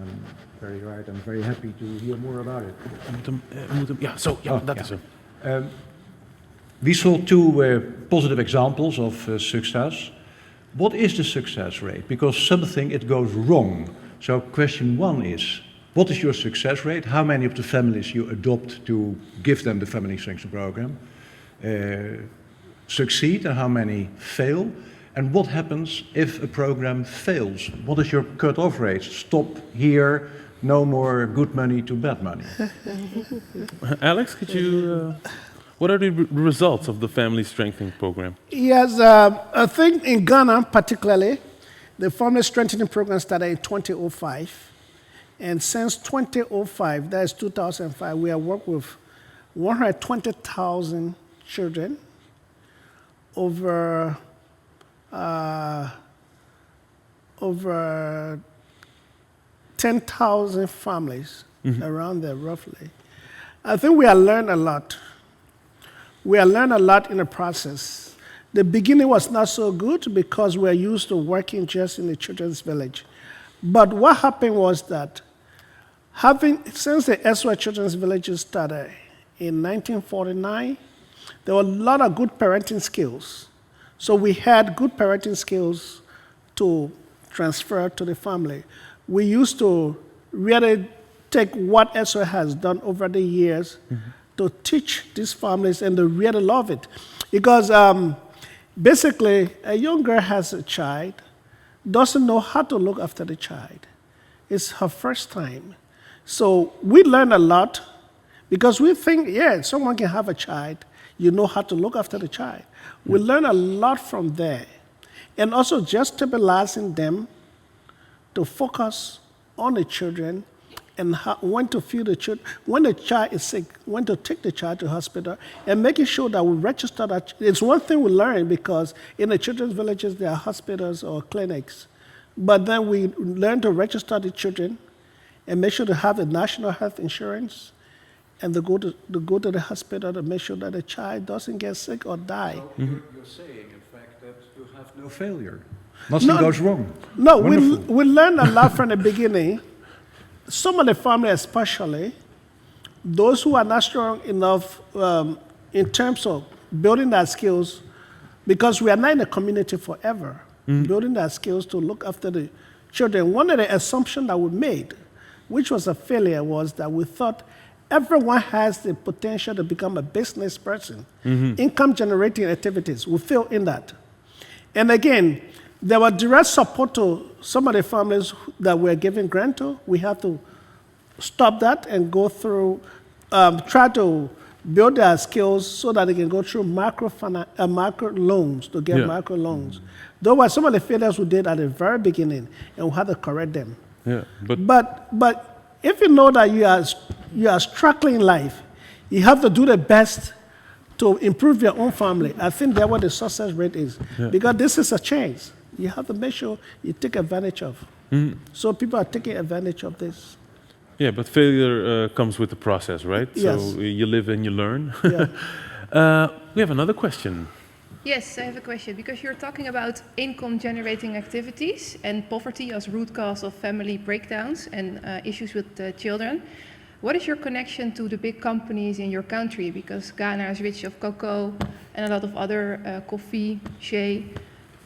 very right. I'm very happy to hear more about it. Dat is hem. We saw two positive examples of success. What is the success rate? Because something, it goes wrong. So question one is, what is your success rate? How many of the families you adopt to give them the family strengthening program succeed and how many fail? And what happens if a program fails? What is your cut-off rate? Stop here, no more good money to bad money. Alex, could you, what are the results of the family strengthening program? Yes, I think in Ghana particularly, the family strengthening program started in 2005. And since 2005, that is 2005, we have worked with 120,000 children over 10,000 families around there, roughly. I think we have learned a lot. We have learned a lot in the process. The beginning was not so good because we're used to working just in the children's village. But what happened was that since the SOS Children's Villages started in 1949, there were a lot of good parenting skills. So we had good parenting skills to transfer to the family. We used to really take what SOS has done over the years to teach these families, and they really love it. Because basically, a young girl has a child, doesn't know how to look after the child. It's her first time. So we learn a lot because we think, yeah, someone can have a child, you know how to look after the child. We learn a lot from there. And also just stabilizing them to focus on the children and when to feed the child, when the child is sick, when to take the child to hospital, and making sure that we register that. It's one thing we learn because in the children's villages there are hospitals or clinics, but then we learn to register the children and make sure to have a national health insurance, and to go to the hospital to make sure that the child doesn't get sick or die. So you're saying, in fact, that you have no failure. Nothing goes wrong. No, we learned a lot from the beginning. Some of the family, especially, those who are not strong enough in terms of building their skills, because we are not in the community forever, building their skills to look after the children. One of the assumptions that we made, which was a failure, was that we thought everyone has the potential to become a business person. Income generating activities, we failed in that. And again, there was direct support to some of the families that we're giving grant to. We have to stop that and go through, try to build their skills so that they can go through micro loans, to get micro loans. Those were some of the failures we did at the very beginning, and we had to correct them. Yeah, but if you know that you are struggling in life, you have to do the best to improve your own family. I think that's what the success rate is. Because this is a chance. You have to make sure you take advantage of. So people are taking advantage of this. Yeah, but failure comes with the process, right? Yes. So you live and you learn. Yeah. We have another question. Yes, I have a question. Because you're talking about income-generating activities and poverty as root cause of family breakdowns and issues with children. What is your connection to the big companies in your country? Because Ghana is rich of cocoa and a lot of other coffee, shea.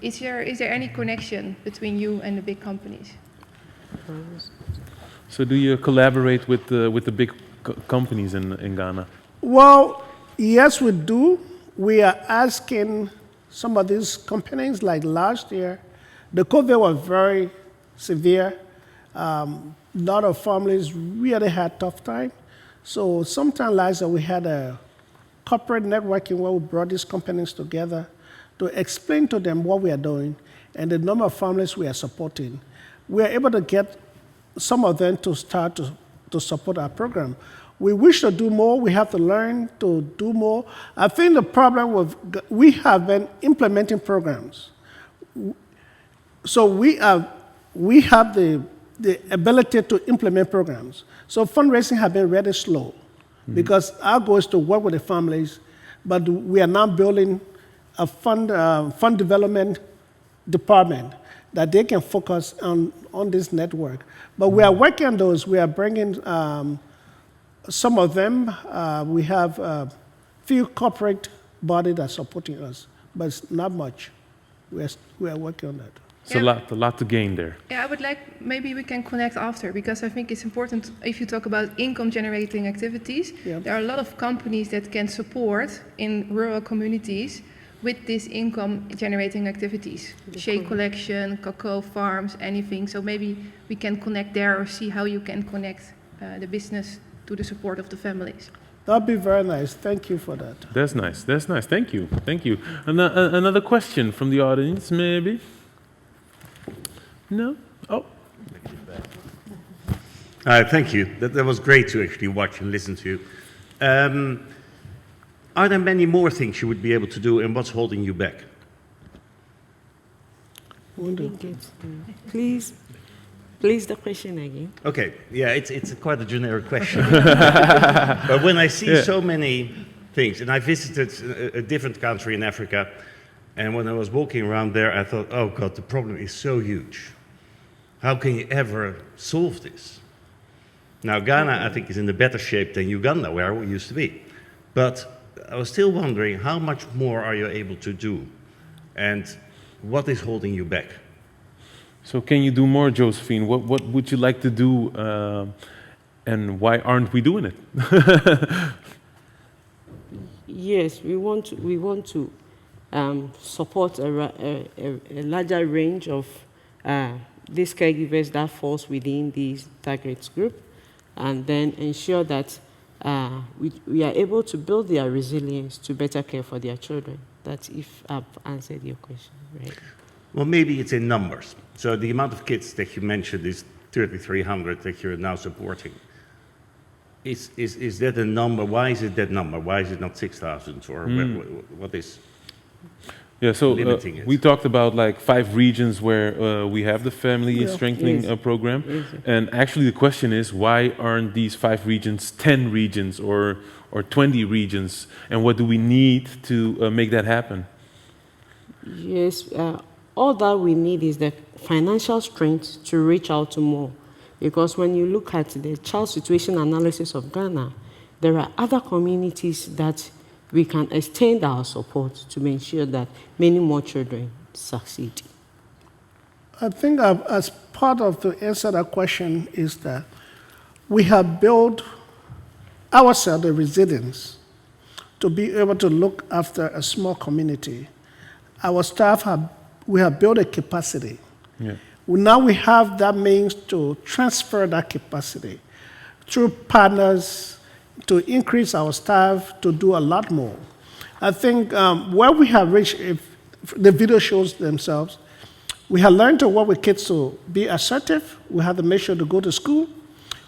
Is there any connection between you and the big companies? So do you collaborate with the big companies in Ghana? Well, yes, we do. We are asking some of these companies, like last year, the COVID was very severe. A lot of families really had tough time. So sometime last year we had a corporate networking where we brought these companies together to explain to them what we are doing and the number of families we are supporting. We are able to get some of them to start to support our program. We wish to do more. We have to learn to do more. I think the problem with, we have been implementing programs. So we have the ability to implement programs. So fundraising has been really slow because our goal is to work with the families, but we are now building a fund development department that they can focus on this network. But we are working on those. We are bringing some of them. We have a few corporate bodies that are supporting us, but it's not much. We are working on that. So a lot to gain there. Yeah, I would like, maybe we can connect after, because I think it's important if you talk about income-generating activities, there are a lot of companies that can support in rural communities with these income-generating activities. Shea collection, cocoa farms, anything. So maybe we can connect there or see how you can connect the business to the support of the families. That'd be very nice. Thank you for that. That's nice. That's nice. Thank you. Thank you. Another question from the audience, maybe? No? Oh. Thank you. That was great to actually watch and listen to. Are there many more things you would be able to do, and what's holding you back? Please the question again. Okay, yeah, it's quite a generic question. But when I see so many things, and I visited a different country in Africa, and when I was walking around there, I thought, oh God, the problem is so huge. How can you ever solve this? Now, Ghana, I think, is in a better shape than Uganda, where we used to be. But I was still wondering, how much more are you able to do? And what is holding you back? So can you do more, Josephine? What would you like to do, and why aren't we doing it? Yes, we want to support a larger range of these caregivers that falls within these target group, and then ensure that we are able to build their resilience to better care for their children. That's if I've answered your question, right? Well, maybe it's in numbers. So the amount of kids that you mentioned is 3,300 that you're now supporting. Is that a number? Why is it that number? Why is it not 6,000? Or what is limiting it? We talked about like 5 regions where we have the family strengthening program. And actually the question is, why aren't these 5 regions 10 regions or 20 regions? And what do we need to make that happen? Yes, all that we need is the financial strength to reach out to more. Because when you look at the child situation analysis of Ghana, there are other communities that we can extend our support to ensure that many more children succeed. I think as part of the answer to that question is that we have built ourselves the resilience to be able to look after a small community. Our staff we have built a capacity. Yeah. Now we have that means to transfer that capacity through partners to increase our staff to do a lot more. I think where we have reached, if the video shows themselves, we have learned to work with kids to be assertive. We have to make sure to go to school.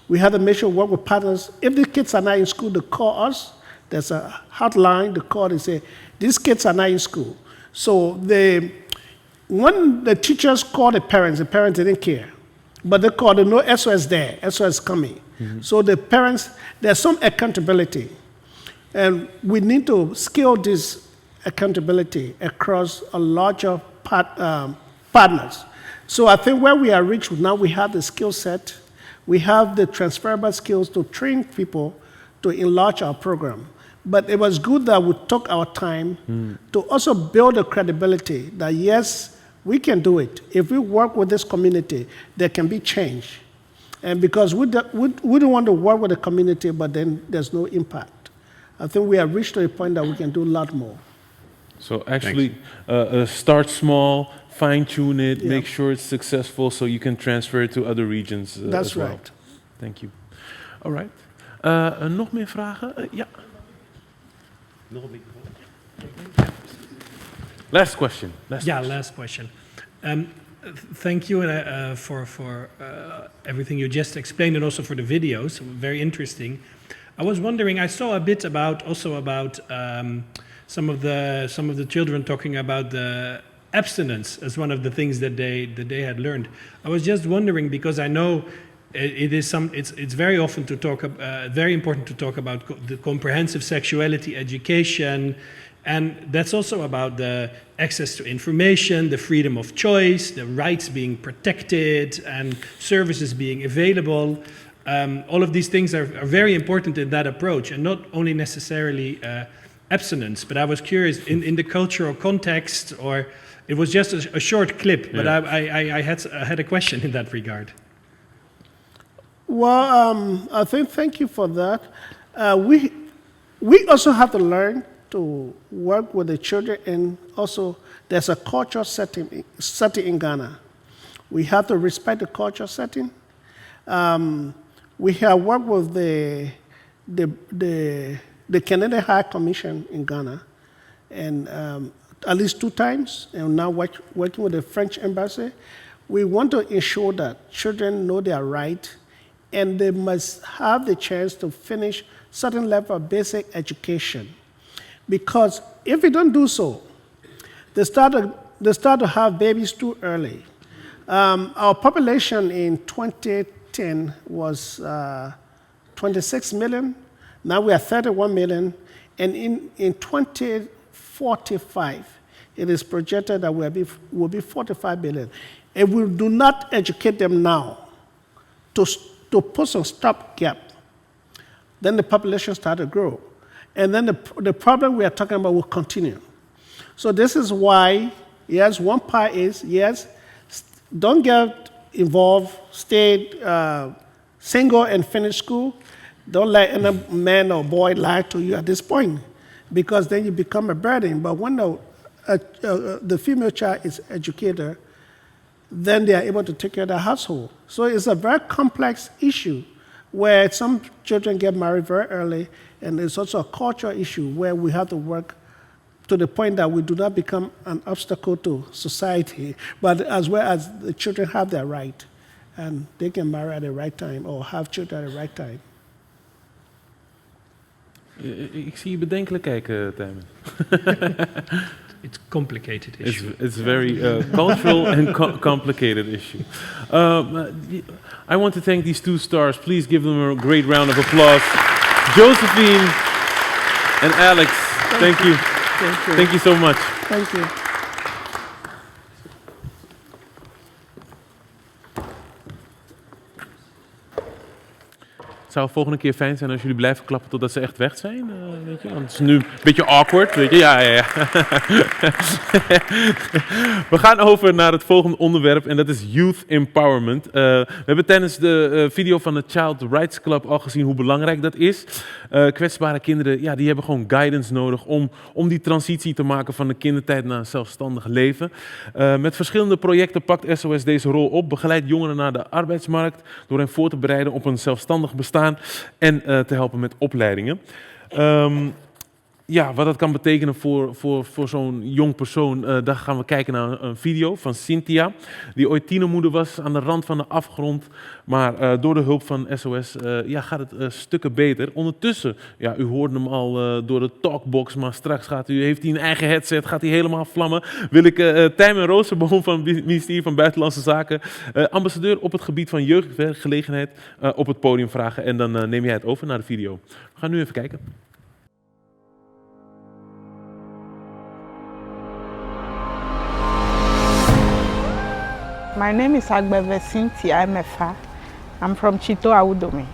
We have to make sure to work with partners. If the kids are not in school, they call us. There's a hotline, they call and say, these kids are not in school. So when the teachers call the parents didn't care. But they called, they know SOS there, SOS coming. So the parents, there's some accountability. And we need to scale this accountability across a larger partners. So I think where we are reached now, we have the skill set, we have the transferable skills to train people to enlarge our program. But it was good that we took our time to also build the credibility that yes, we can do it. If we work with this community, there can be change. And because we don't want to work with the community, but then there's no impact. I think we have reached to a point that we can do a lot more. So actually, start small, fine-tune it, make sure it's successful so you can transfer it to other regions That's as well. right. Thank you. All right. Nog meer vragen? Ja. Nog een microfoon. Last question. Last question. Thank you for everything you just explained and also for the videos. Very interesting. I was wondering, I saw a bit about some of the children talking about the abstinence as one of the things that they had learned. I was just wondering because I know it's very often very important to talk about the comprehensive sexuality education. And that's also about the access to information, the freedom of choice, the rights being protected, and services being available. All of these things are very important in that approach, and not only necessarily abstinence. But I was curious, in the cultural context, or it was just a short clip, but I had a question in that regard. Well, I think thank you for that. We also have to learn to work with the children, and also there's a cultural setting in Ghana. We have to respect the cultural setting. We have worked with the Canadian High Commission in Ghana, and at least 2 times, and now working with the French Embassy. We want to ensure that children know their right, and they must have the chance to finish certain level of basic education. Because if we don't do so, they start to have babies too early. Our population in 2010 was 26 million. Now we are 31 million. And in 2045, it is projected that we'll be 45 million. If we do not educate them now to put some stopgap, then the population starts to grow. And then the problem we are talking about will continue. So this is why, yes, one part is, yes, don't get involved, stay single and finish school. Don't let any man or boy lie to you at this point, because then you become a burden. But when the female child is educated, then they are able to take care of the household. So it's a very complex issue where some children get married very early, and it's also a cultural issue where we have to work to the point that we do not become an obstacle to society, but as well as the children have their right. and they can marry at the right time or have children at the right time. Ik zie je bedenkelijk kijken, Tijmen. It's a complicated issue. It's very cultural and complicated issue. I want to thank these two stars. Please give them a great round of applause. Josephine and Alex, thank you. Thank you. Thank you so much. Thank you. Het zou de volgende keer fijn zijn als jullie blijven klappen totdat ze echt weg zijn. Weet je? Want het is nu een beetje awkward. Weet je? Ja. We gaan over naar het volgende onderwerp en dat is youth empowerment. We hebben tijdens de video van de Child Rights Club al gezien hoe belangrijk dat is. Kwetsbare kinderen, ja, die hebben gewoon guidance nodig om die transitie te maken van de kindertijd naar een zelfstandig leven. Met verschillende projecten pakt SOS deze rol op, begeleidt jongeren naar de arbeidsmarkt door hen voor te bereiden op een zelfstandig bestaan en te helpen met opleidingen. Ja, wat dat kan betekenen voor zo'n jong persoon, daar gaan we kijken naar een video van Cynthia, die ooit tienermoeder was aan de rand van de afgrond, maar door de hulp van SOS gaat het stukken beter. Ondertussen, ja, u hoorde hem al door de talkbox, maar straks heeft hij een eigen headset, gaat hij helemaal vlammen. Wil ik Tijmen Roosterboom van het ministerie van Buitenlandse Zaken, ambassadeur op het gebied van jeugdwerkgelegenheid, op het podium vragen en dan neem jij het over naar de video. We gaan nu even kijken. My name is Agbeve Cynthia Emefa. I'm from Chito Awudomi.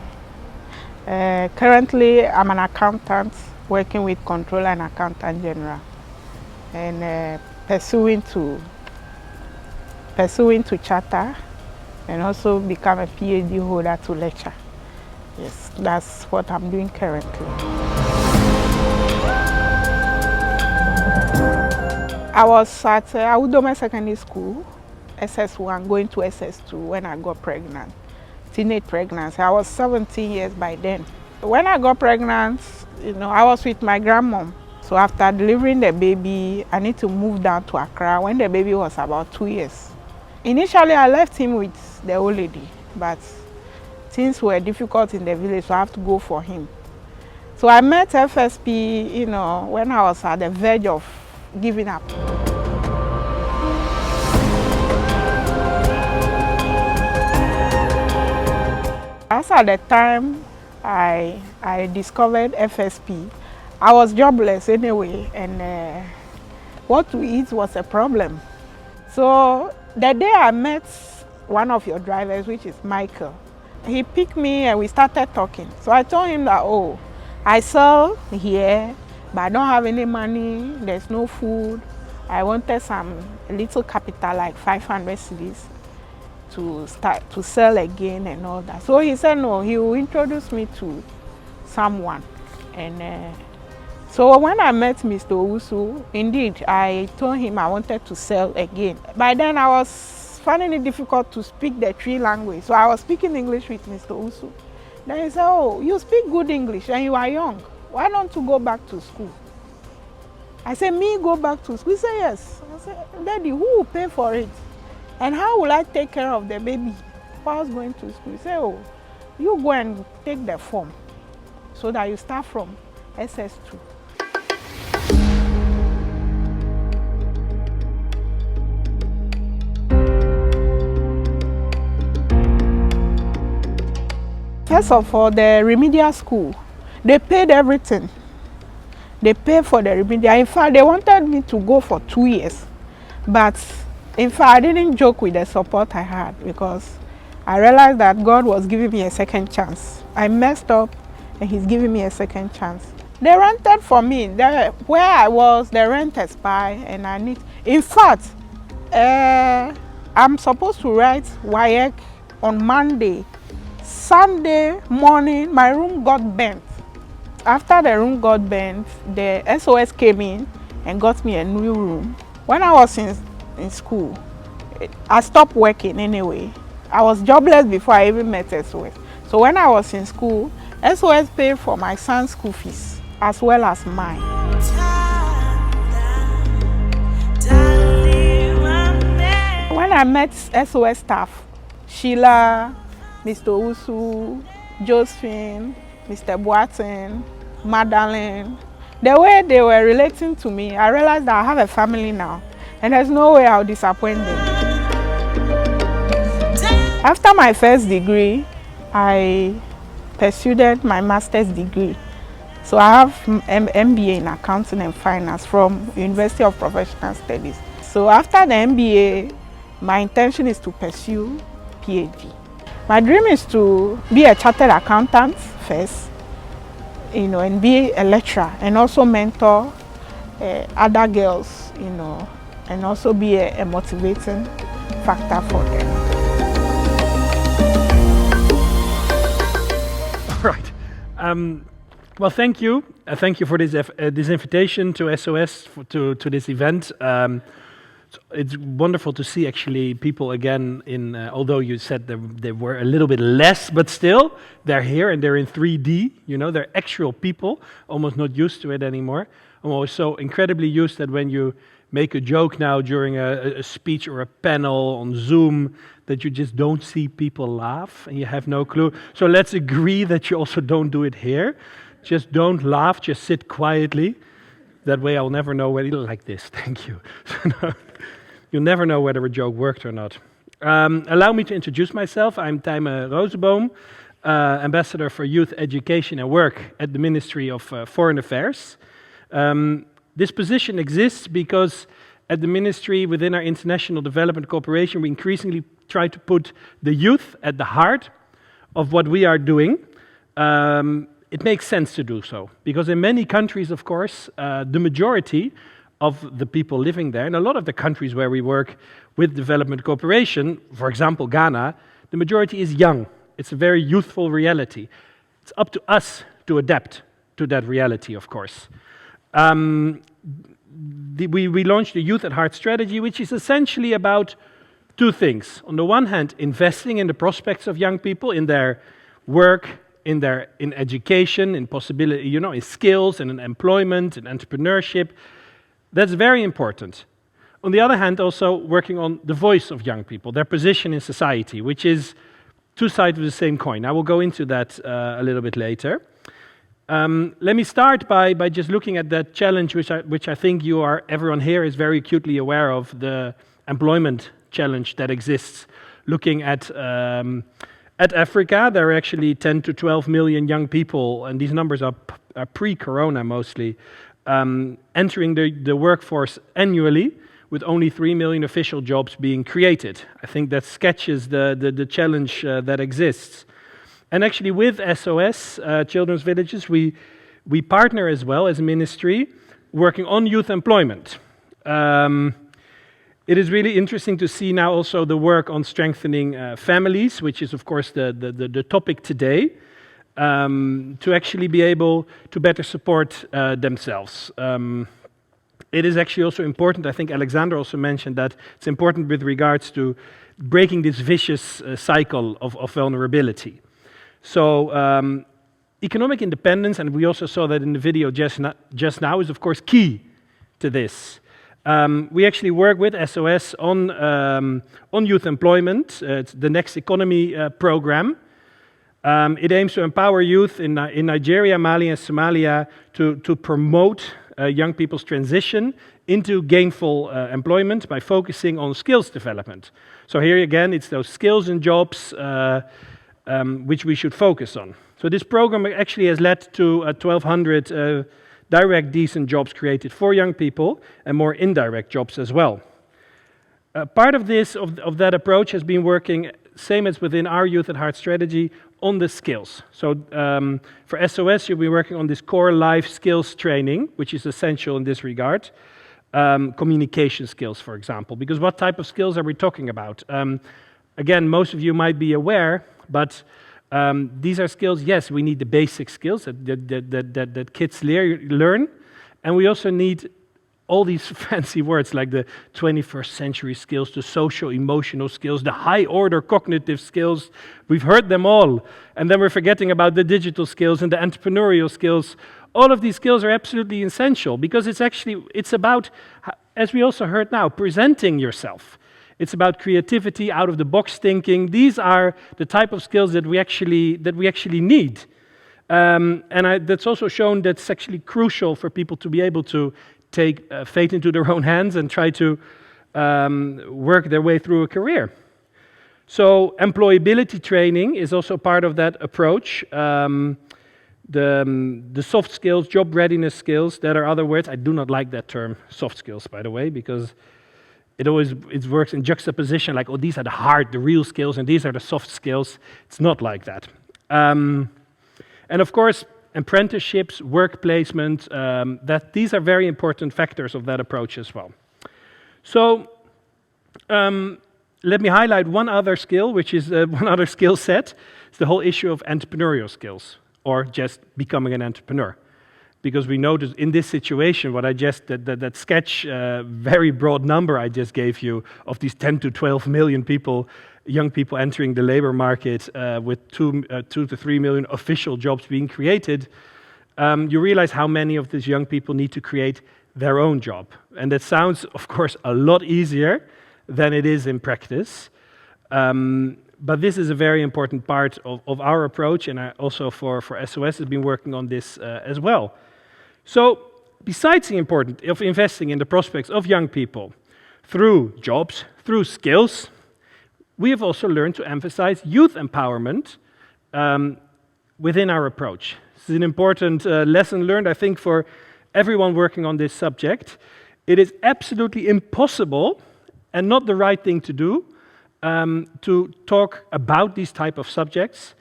Currently, I'm an accountant working with Controller and Accountant General and pursuing to charter and also become a PhD holder to lecture. Yes, that's what I'm doing currently. I was at Awudome Secondary School, SS1, going to SS2 when I got pregnant, teenage pregnancy. I was 17 years by then. When I got pregnant, I was with my grandmom. So after delivering the baby, I need to move down to Accra when the baby was about 2 years. Initially, I left him with the old lady, but things were difficult in the village, so I have to go for him. So I met FSP, when I was at the verge of giving up. As at the time I discovered FSP, I was jobless anyway, and what to eat was a problem. So the day I met one of your drivers, which is Michael, he picked me and we started talking. So I told him that, oh, I sell here, but I don't have any money, there's no food. I wanted some little capital, like 500 cedis. To start to sell again and all that. So he said no, he will introduce me to someone. And so when I met Mr. Owusu, indeed, I told him I wanted to sell again. By then I was finding it difficult to speak the Twi language. So I was speaking English with Mr. Owusu. Then he said, oh, you speak good English and you are young. Why don't you go back to school? I said, me go back to school? He said, yes. I said, Daddy, who will pay for it? And how will I take care of the baby if I was going to school? He said, oh, you go and take the form so that you start from SS2. First of all, the remedial school, they paid everything. They paid for the remedial. In fact, they wanted me to go for 2 years, but in fact, I didn't joke with the support I had because I realized that God was giving me a second chance. I messed up and He's giving me a second chance. They rented for me. Where I was, the rent expired and I need... In fact, I'm supposed to write werk on Monday. Sunday morning, my room got burnt. After the room got burnt, the SOS came in and got me a new room. When I was in school, I stopped working anyway. I was jobless before I even met SOS. So when I was in school, SOS paid for my son's school fees as well as mine. When I met SOS staff, Sheila, Mr. Usu, Josephine, Mr. Boateng, Madeleine. The way they were relating to me, I realized that I have a family now, and there's no way I'll disappoint them. After my first degree, I pursued my master's degree. So I have an MBA in Accounting and Finance from University of Professional Studies. So after the MBA, my intention is to pursue PhD. My dream is to be a chartered accountant first, and be a lecturer, and also mentor other girls, and also be a motivating factor for them. All right. Well, thank you. Thank you for this invitation to SOS, to this event. It's wonderful to see actually people again although you said they were a little bit less, but still, they're here and they're in 3D, they're actual people, almost not used to it anymore. I'm always so incredibly used that when you make a joke now during a speech or a panel on Zoom, that you just don't see people laugh and you have no clue. So let's agree that you also don't do it here. Just don't laugh, just sit quietly. That way I'll never know whether like this, thank you. You'll never know whether a joke worked or not. Allow me to introduce myself. I'm Tijme Rozenboom, Ambassador for Youth Education and Work at the Ministry of Foreign Affairs. This position exists because at the Ministry, within our International Development Cooperation, we increasingly try to put the youth at the heart of what we are doing. It makes sense to do so, because in many countries, of course, the majority of the people living there, in a lot of the countries where we work with development cooperation, for example, Ghana, the majority is young. It's a very youthful reality. It's up to us to adapt to that reality, of course. We launched the Youth at Heart strategy, which is essentially about two things. On the one hand, investing in the prospects of young people, in their work, in education, in possibility, in skills, and in employment, and entrepreneurship. That's very important. On the other hand, also working on the voice of young people, their position in society, which is two sides of the same coin. I will go into that a little bit later. Let me start by just looking at that challenge, which I think everyone here is very acutely aware of, the employment challenge that exists. Looking at Africa, there are actually 10 to 12 million young people, and these numbers are pre-corona mostly, entering the workforce annually, with only 3 million official jobs being created. I think that sketches the challenge that exists. And actually with SOS, Children's Villages, we partner as well as a ministry working on youth employment. It is really interesting to see now also the work on strengthening families, which is of course the topic today, to actually be able to better support themselves. It is actually also important, I think Alexander also mentioned that it's important with regards to breaking this vicious cycle of vulnerability. So economic independence, and we also saw that in the video just now, is of course key to this. We actually work with SOS on youth employment. It's the Next Economy program. It aims to empower youth in Nigeria, Mali, and Somalia to promote young people's transition into gainful employment by focusing on skills development. So here again, it's those skills and jobs which we should focus on. So this program actually has led to 1,200 direct decent jobs created for young people and more indirect jobs as well. Part of that approach has been working, same as within our Youth at Heart strategy, on the skills. So for SOS, you'll be working on this core life skills training, which is essential in this regard. Communication skills, for example, because what type of skills are we talking about? Again, most of you might be aware, but these are skills, yes, we need the basic skills that kids learn, and we also need all these fancy words like the 21st century skills, the social-emotional skills, the high-order cognitive skills. We've heard them all, and then we're forgetting about the digital skills and the entrepreneurial skills. All of these skills are absolutely essential because it's about, as we also heard now, presenting yourself. It's about creativity, out-of-the-box thinking. These are the type of skills that we actually need. That's also shown that's actually crucial for people to be able to take fate into their own hands and try to work their way through a career. So employability training is also part of that approach. The soft skills, job readiness skills, that are other words. I do not like that term, soft skills, by the way, because it works in juxtaposition, like, oh, these are the real skills, and these are the soft skills. It's not like that. And of course, apprenticeships, work placement, these are very important factors of that approach as well. So let me highlight one other skill, which is one other skill set. It's the whole issue of entrepreneurial skills, or just becoming an entrepreneur. Because we know that in this situation, what I just, that sketch, very broad number I just gave you of these 10 to 12 million people, young people entering the labor market with 2 to 3 million official jobs being created, you realize how many of these young people need to create their own job. And that sounds, of course, a lot easier than it is in practice. But this is a very important part of our approach, and also for SOS has been working on this as well. So, besides the importance of investing in the prospects of young people through jobs, through skills, we have also learned to emphasize youth empowerment within our approach. This is an important lesson learned, I think, for everyone working on this subject. It is absolutely impossible and not the right thing to do to talk about these type of subjects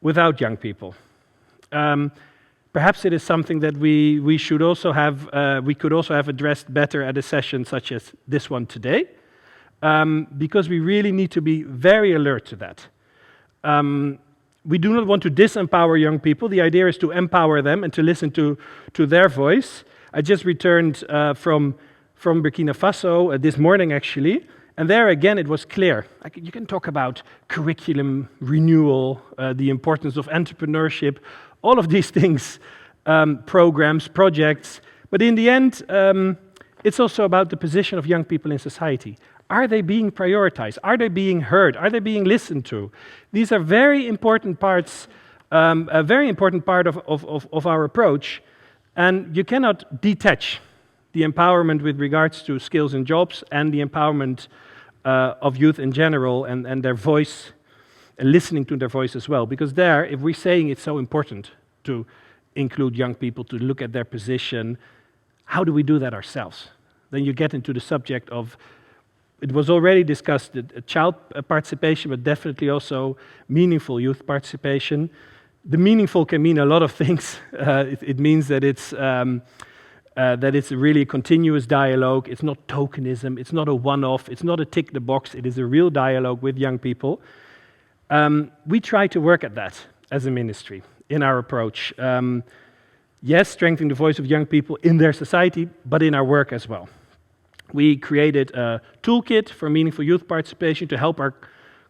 without young people. Perhaps it is something that we should also have, we could also have addressed better at a session such as this one today, because we really need to be very alert to that. We do not want to disempower young people. The idea is to empower them and to listen to their voice. I just returned from Burkina Faso this morning, actually, and there again it was clear. You can talk about curriculum renewal, the importance of entrepreneurship, all of these things, programs, projects, but in the end, it's also about the position of young people in society. Are they being prioritized? Are they being heard? Are they being listened to? These are very important parts, a very important part of our approach, and you cannot detach the empowerment with regards to skills and jobs and the empowerment of youth in general and their voice, and listening to their voice as well. Because there, if we're saying it's so important to include young people, to look at their position, how do we do that ourselves? Then you get into the subject of, it was already discussed, child participation, but definitely also meaningful youth participation. The meaningful can mean a lot of things. It means that it's really a continuous dialogue. It's not tokenism. It's not a one-off. It's not a tick the box. It is a real dialogue with young people. We try to work at that as a ministry in our approach. Yes, strengthening the voice of young people in their society, but in our work as well. We created a toolkit for meaningful youth participation to help our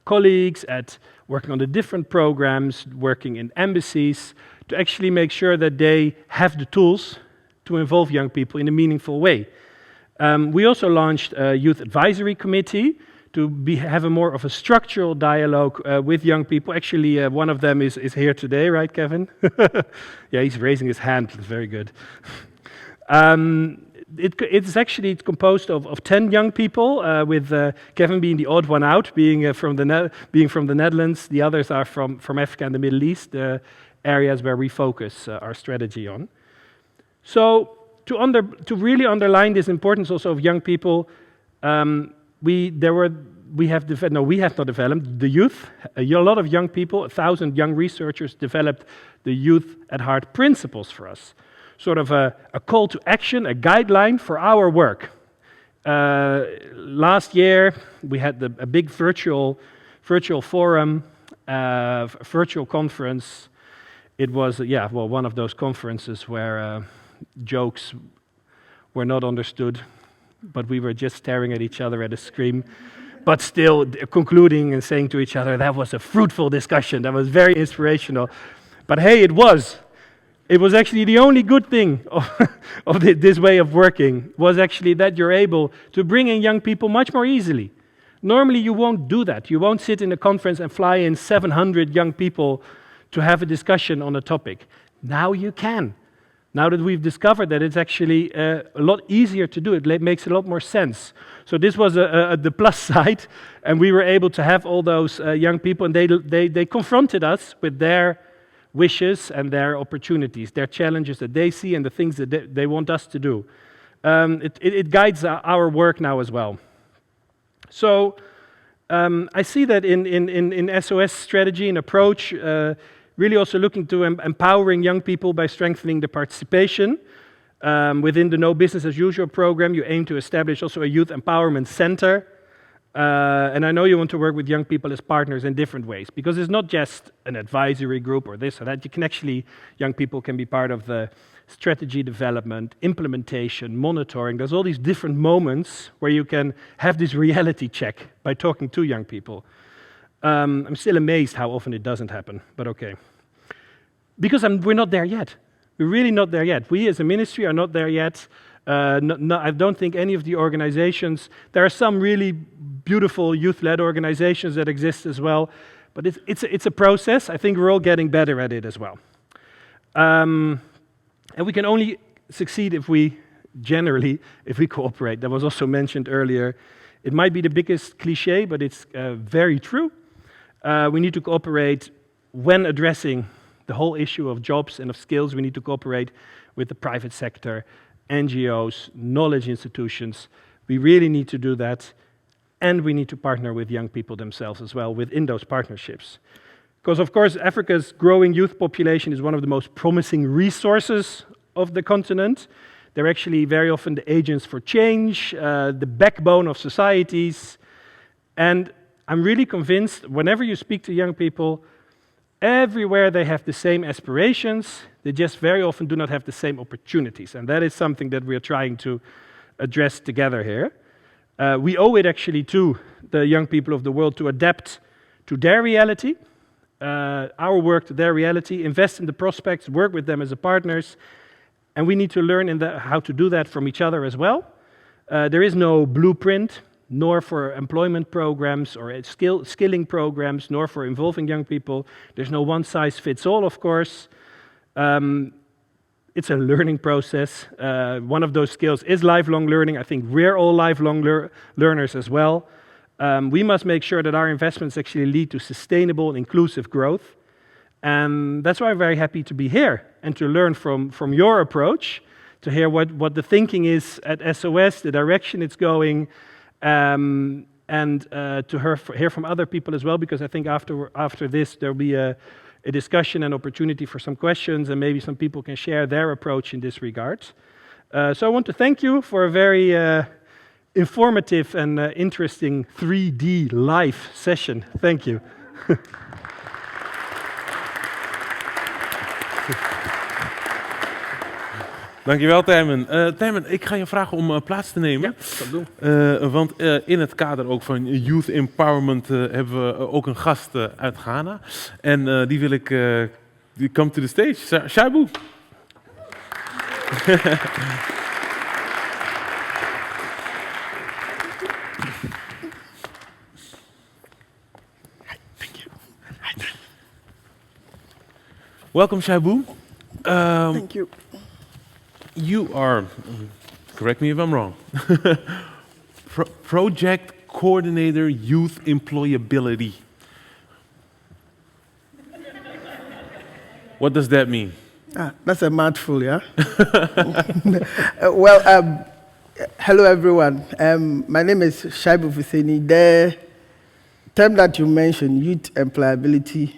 colleagues at working on the different programs, working in embassies, to actually make sure that they have the tools to involve young people in a meaningful way. We also launched a youth advisory committee to have a more of a structural dialogue with young people. Actually, one of them is here today, right, Kevin? Yeah, he's raising his hand. Very good. It's composed of 10 young people, with Kevin being the odd one out, being from the Netherlands. The others are from Africa and the Middle East, the areas where we focus our strategy on. So to really underline this importance also of young people, we have not developed the youth. A lot of young people, 1,000 young researchers developed the Youth at Heart principles for us. Sort of a call to action, a guideline for our work. Last year we had a big virtual forum, virtual conference. It was one of those conferences where jokes were not understood, but we were just staring at each other at a screen, but still concluding and saying to each other, that was a fruitful discussion, that was very inspirational. But hey, it was actually the only good thing of this way of working, was actually that you're able to bring in young people much more easily. Normally, you won't do that. You won't sit in a conference and fly in 700 young people to have a discussion on a topic. Now you can. Now that we've discovered that it's actually a lot easier to do, it makes a lot more sense. So this was the plus side, and we were able to have all those young people, and they confronted us with their wishes and their opportunities, their challenges that they see and the things that they want us to do. It guides our work now as well. So I see that in SOS strategy and approach, really also looking to empowering young people by strengthening the participation. Within the No Business as Usual program, you aim to establish also a youth empowerment center. And I know you want to work with young people as partners in different ways, because it's not just an advisory group or this or that. You can actually, young people can be part of the strategy development, implementation, monitoring. There's all these different moments where you can have this reality check by talking to young people. I'm still amazed how often it doesn't happen, but okay. Because we're not there yet. We're really not there yet. We as a ministry are not there yet. I don't think any of the organizations, there are some really beautiful youth-led organizations that exist as well, but it's a process. I think we're all getting better at it as well. And we can only succeed if we cooperate. That was also mentioned earlier. It might be the biggest cliche, but it's very true. We need to cooperate when addressing the whole issue of jobs and of skills. We need to cooperate with the private sector, NGOs, knowledge institutions. We really need to do that. And we need to partner with young people themselves as well within those partnerships. Because, of course, Africa's growing youth population is one of the most promising resources of the continent. They're actually very often the agents for change, the backbone of societies. And I'm really convinced whenever you speak to young people, everywhere they have the same aspirations, they just very often do not have the same opportunities. And that is something that we are trying to address together here. We owe it actually to the young people of the world to adapt to their reality, our work to their reality, invest in the prospects, work with them as partners, and we need to learn how to do that from each other as well. There is no blueprint, nor for employment programs or skilling programs, nor for involving young people. There's no one-size-fits-all, of course. It's a learning process. One of those skills is lifelong learning. I think we're all lifelong learners as well. We must make sure that our investments actually lead to sustainable and inclusive growth. And that's why I'm very happy to be here and to learn from your approach, to hear what the thinking is at SOS, the direction it's going, and to hear from other people as well, because I think after this there'll be a discussion and opportunity for some questions, and maybe some people can share their approach in this regard. So I want to thank you for a very informative and interesting 3D live session. Thank you. Dankjewel, Tijmen. Tijmen, ik ga je vragen om plaats te nemen. Ja, dat doen. Want in het kader ook van Youth Empowerment hebben we ook een gast uit Ghana. En die wil ik... come to the stage. Shaibu. Welcome, Shaibu. Thank you. You are, correct me if I'm wrong, Project Coordinator Youth Employability. What does that mean? That's a mouthful, yeah? Well, hello everyone. My name is Shaibu Fuseni. The term that you mentioned, youth employability,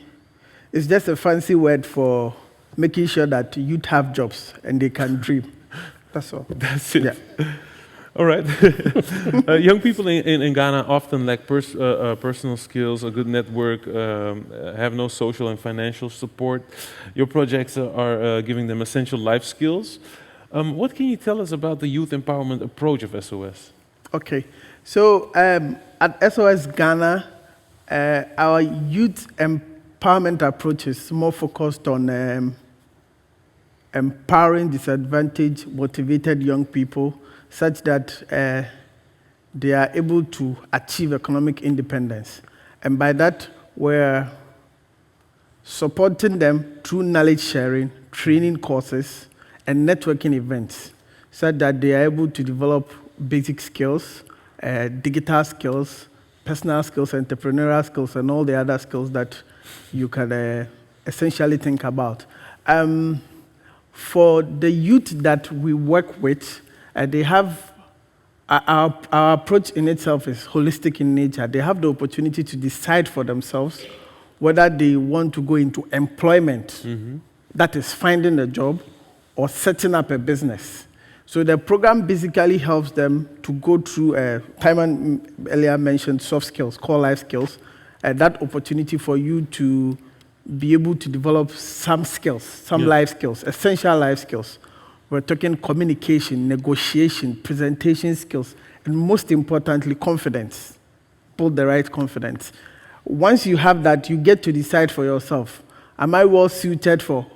is just a fancy word for making sure that youth have jobs and they can dream. That's all. That's it. Yeah. All right. Young people in Ghana often lack personal skills, a good network, have no social and financial support. Your projects are giving them essential life skills. What can you tell us about the youth empowerment approach of SOS? Okay. So at SOS Ghana, our youth empowerment approach is more focused on empowering disadvantaged, motivated young people such that they are able to achieve economic independence. And by that, we're supporting them through knowledge sharing, training courses, and networking events, so that they are able to develop basic skills, digital skills, personal skills, entrepreneurial skills, and all the other skills that you can essentially think about. For the youth that we work with, they have, our approach in itself is holistic in nature. They have the opportunity to decide for themselves whether they want to go into employment, that is finding a job, or setting up a business. So the program basically helps them to go through, Timon earlier mentioned soft skills, core life skills, that opportunity for you to be able to develop some skills, some life skills, essential life skills. We're talking communication, negotiation, presentation skills, and most importantly, confidence. Build the right confidence. Once you have that, you get to decide for yourself, am I well suited for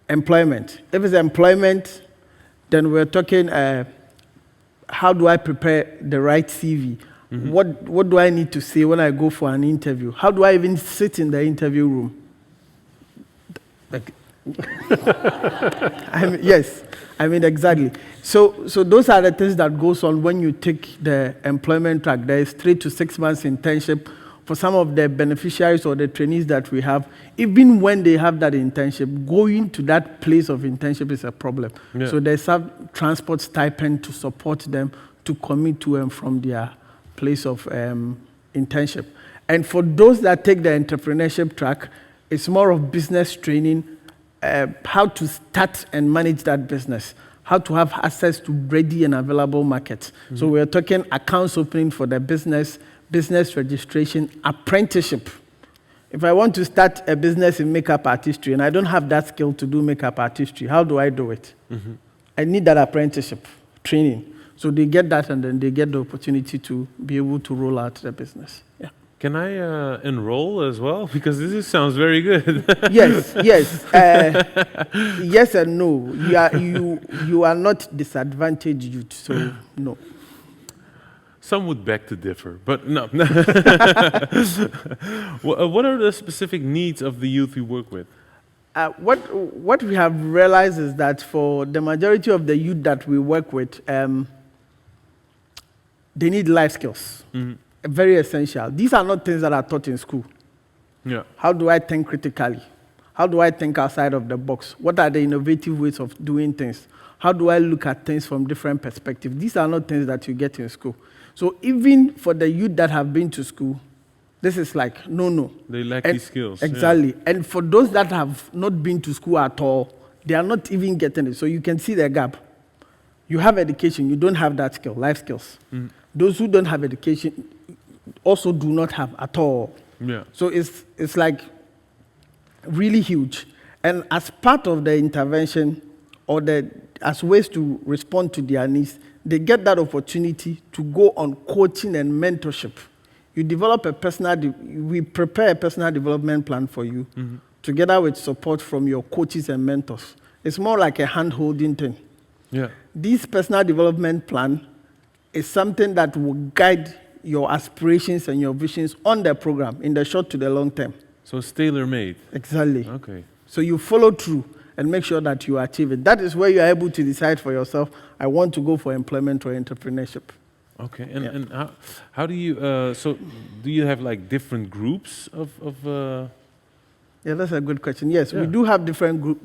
employment? If it's employment, then we're talking, how do I prepare the right CV? What do I need to say when I go for an interview? How do I even sit in the interview room? Yes, exactly. So those are the things that goes on when you take the employment track. There is 3 to 6 months internship for some of the beneficiaries or the trainees that we have. Even when they have that internship, going to that place of internship is a problem. So there's some transport stipend to support them to commute to and from their place of internship. And for those that take the entrepreneurship track, it's more of business training, how to start and manage that business, how to have access to ready and available markets. So we're talking accounts opening for the business registration, apprenticeship. If I want to start a business in makeup artistry and I don't have that skill to do makeup artistry, how do I do it? I need that apprenticeship training. So they get that, and then they get the opportunity to be able to roll out the business. Yeah. Can I enroll as well? Because this sounds very good. Yes. Yes and no. You are not disadvantaged youth, so no. Some would beg to differ, but no. What are the specific needs of the youth we work with? What we have realized is that for the majority of the youth that we work with, they need life skills. Very essential. These are not things that are taught in school. How do I think critically? How do I think outside of the box? What are the innovative ways of doing things? How do I look at things from different perspectives? These are not things that you get in school. So even for the youth that have been to school, this is like, no. They lack these skills. Exactly. And for those that have not been to school at all, they are not even getting it. So you can see the gap. You have education, you don't have that skill, life skills. Those who don't have education also do not have at all. So it's like really huge. And as part of the intervention, or as ways to respond to their needs, they get that opportunity to go on coaching and mentorship. You develop we prepare a personal development plan for you, together with support from your coaches and mentors. It's more like a hand-holding thing. This personal development plan is something that will guide your aspirations and your visions on the program in the short to the long term. So it's tailor-made. Exactly. Okay. So you follow through and make sure that you achieve it. That is where you are able to decide for yourself, I want to go for employment or entrepreneurship. Okay. And how do you, so do you have like different groups of Yeah, that's a good question. Yes, we do have different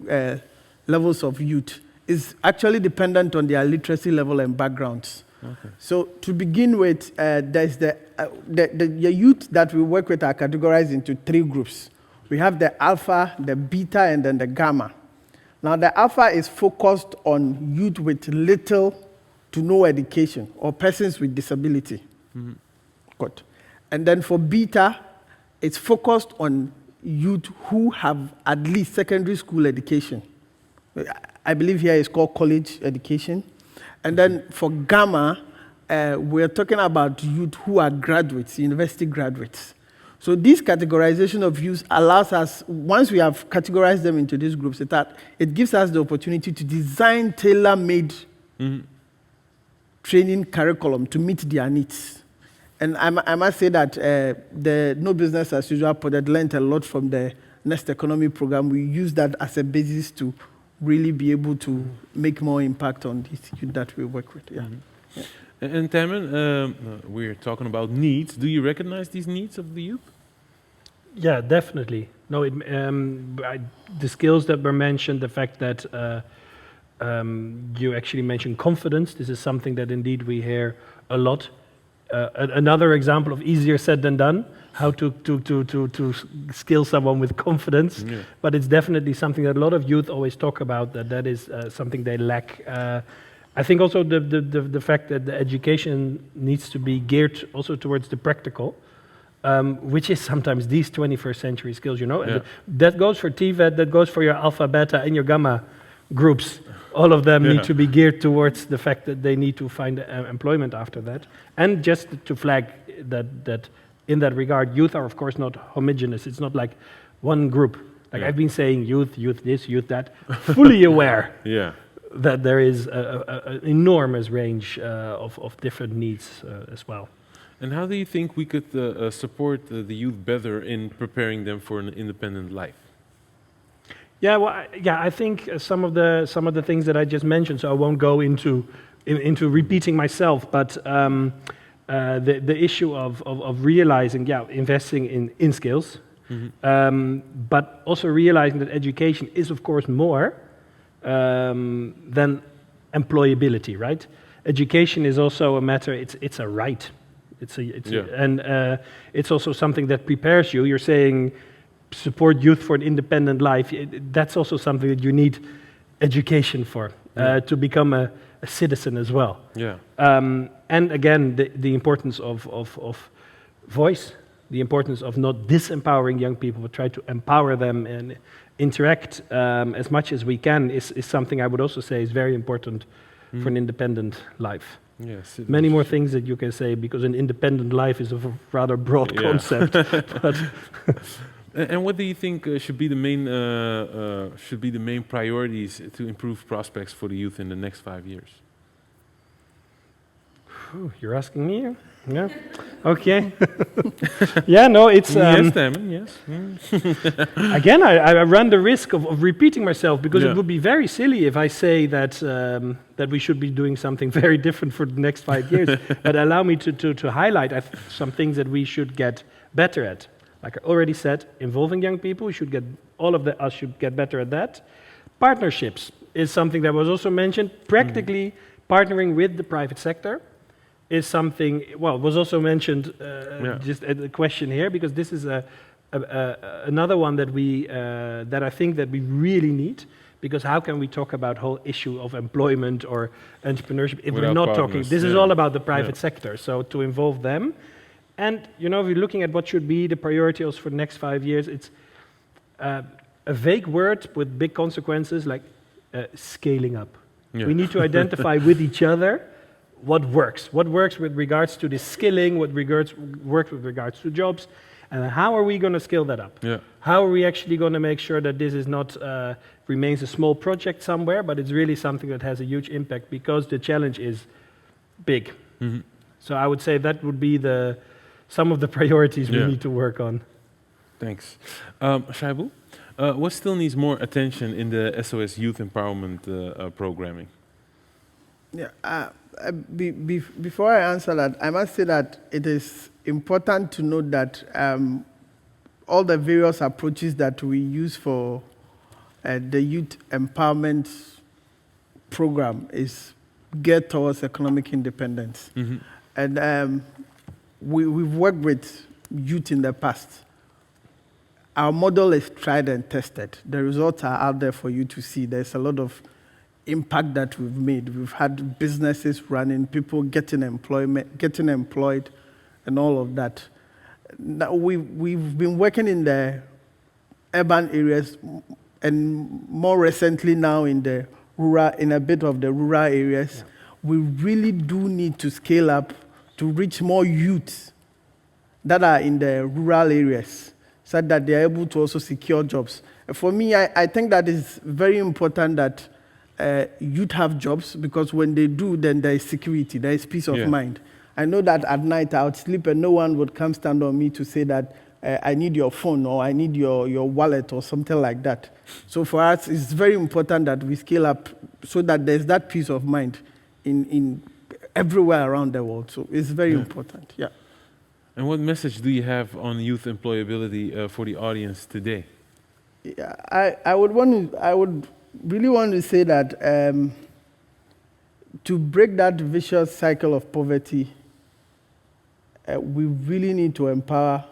levels of youth. It's actually dependent on their literacy level and backgrounds. So to begin with, there's the youth that we work with are categorized into 3 groups. We have the alpha, the beta, and then the gamma. Now the alpha is focused on youth with little to no education or persons with disability. Good. And then for beta, it's focused on youth who have at least secondary school education. I believe here it's called college education. And then for gamma, we're talking about youth who are graduates, university graduates. So this categorization of youth allows us, once we have categorized them into these groups, it gives us the opportunity to design tailor-made training curriculum to meet their needs. And I must say that the No Business as Usual project learned a lot from the Next Economy program. We use that as a basis to really be able to make more impact on these youth that we work with. Yeah. Mm-hmm. Yeah. And Taman, we're talking about needs. Do you recognize these needs of the youth? Yeah, definitely. No, the skills that were mentioned, the fact that you actually mentioned confidence. This is something that indeed we hear a lot. Another example of easier said than done, how to skill someone with confidence. Yeah. But it's definitely something that a lot of youth always talk about, that is something they lack. I think also the fact that the education needs to be geared also towards the practical, which is sometimes these 21st century skills, you know. Yeah. That goes for TVET, that goes for your alpha, beta, and your gamma groups. All of them need to be geared towards the fact that they need to find employment after that. And just to flag that in that regard, youth are of course not homogeneous. It's not like one group. Like I've been saying, youth this, youth that, fully aware that there is an enormous range of different needs as well. And how do you think we could support the youth better in preparing them for an independent life? Yeah, well, I think some of the things that I just mentioned. So I won't go into repeating myself, but the issue of realizing, investing in skills, but also realizing that education is of course more than employability, right? Education is also a matter. It's a right. It's also something that prepares you. You're saying, support youth for an independent life. That's also something that you need education for, to become a citizen as well. Yeah. And again, the importance of voice, the importance of not disempowering young people, but try to empower them and interact as much as we can is something I would also say is very important for an independent life. Yes, many more things that you can say, because an independent life is a rather broad concept. But and what do you think should be the main priorities to improve prospects for the youth in the next 5 years? You're asking me? Yeah. Okay. Yeah. No. It's yes, Damon. Yes. Again, I run the risk of repeating myself, because it would be very silly if I say that that we should be doing something very different for the next 5 years. But allow me to highlight some things that we should get better at. Like I already said, involving young people, all of us should get better at that. Partnerships is something that was also mentioned. Practically partnering with the private sector is something, well, was also mentioned just at the question here, because this is another one that I think that we really need, because how can we talk about whole issue of employment or entrepreneurship if we're not talking, this is all about the private sector, so to involve them. And, you know, if you're looking at what should be the priorities for the next 5 years, it's a vague word with big consequences, like scaling up. Yeah. We need to identify with each other what works with regards to the skilling, what works with regards to jobs, and how are we going to scale that up? Yeah. How are we actually going to make sure that this is not remains a small project somewhere, but it's really something that has a huge impact, because the challenge is big. Mm-hmm. So I would say that would be some of the priorities we need to work on. Thanks. Shaibu, what still needs more attention in the SOS Youth Empowerment programming? Yeah. Before I answer that, I must say that it is important to note that all the various approaches that we use for the youth empowerment program is geared towards economic independence. Mm-hmm. And we've worked with youth in the past. Our model is tried and tested. The results are out there for you to see. There's a lot of impact that we've made. We've had businesses running, people getting employed, and all of that. Now we've been working in the urban areas, and more recently now in a bit of the rural areas. Yeah. We really do need to scale up to reach more youth that are in the rural areas, so that they are able to also secure jobs. For me, I think that is very important, that youth have jobs, because when they do, then there is security, there is peace of mind. I know that at night I would sleep and no one would come stand on me to say that I need your phone or I need your wallet or something like that. So for us, it's very important that we scale up so that there's that peace of mind in everywhere around the world. So it's very important, yeah. And what message do you have on youth employability for the audience today? Yeah, I would really want to say that to break that vicious cycle of poverty, we really need to empower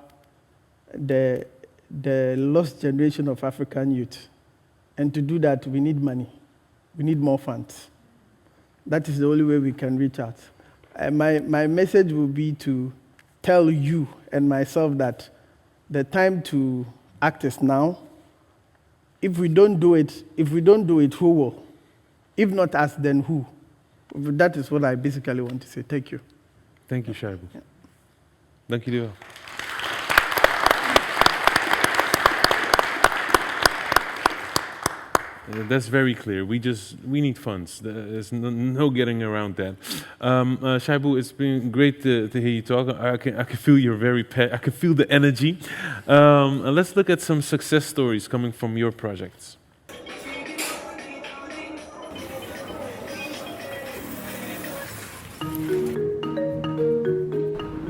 the lost generation of African youth. And to do that, we need money. We need more funds. That is the only way we can reach out. My message will be to tell you and myself that the time to act is now. If we don't do it, who will? If not us, then who? That is what I basically want to say. Thank you. Thank you, Shaibu. Yeah. Dank jullie wel. That's very clear. We need funds. There's no getting around that. Shaibu, it's been great to hear you talk. I can feel you're I can feel the energy. Let's look at some success stories coming from your projects.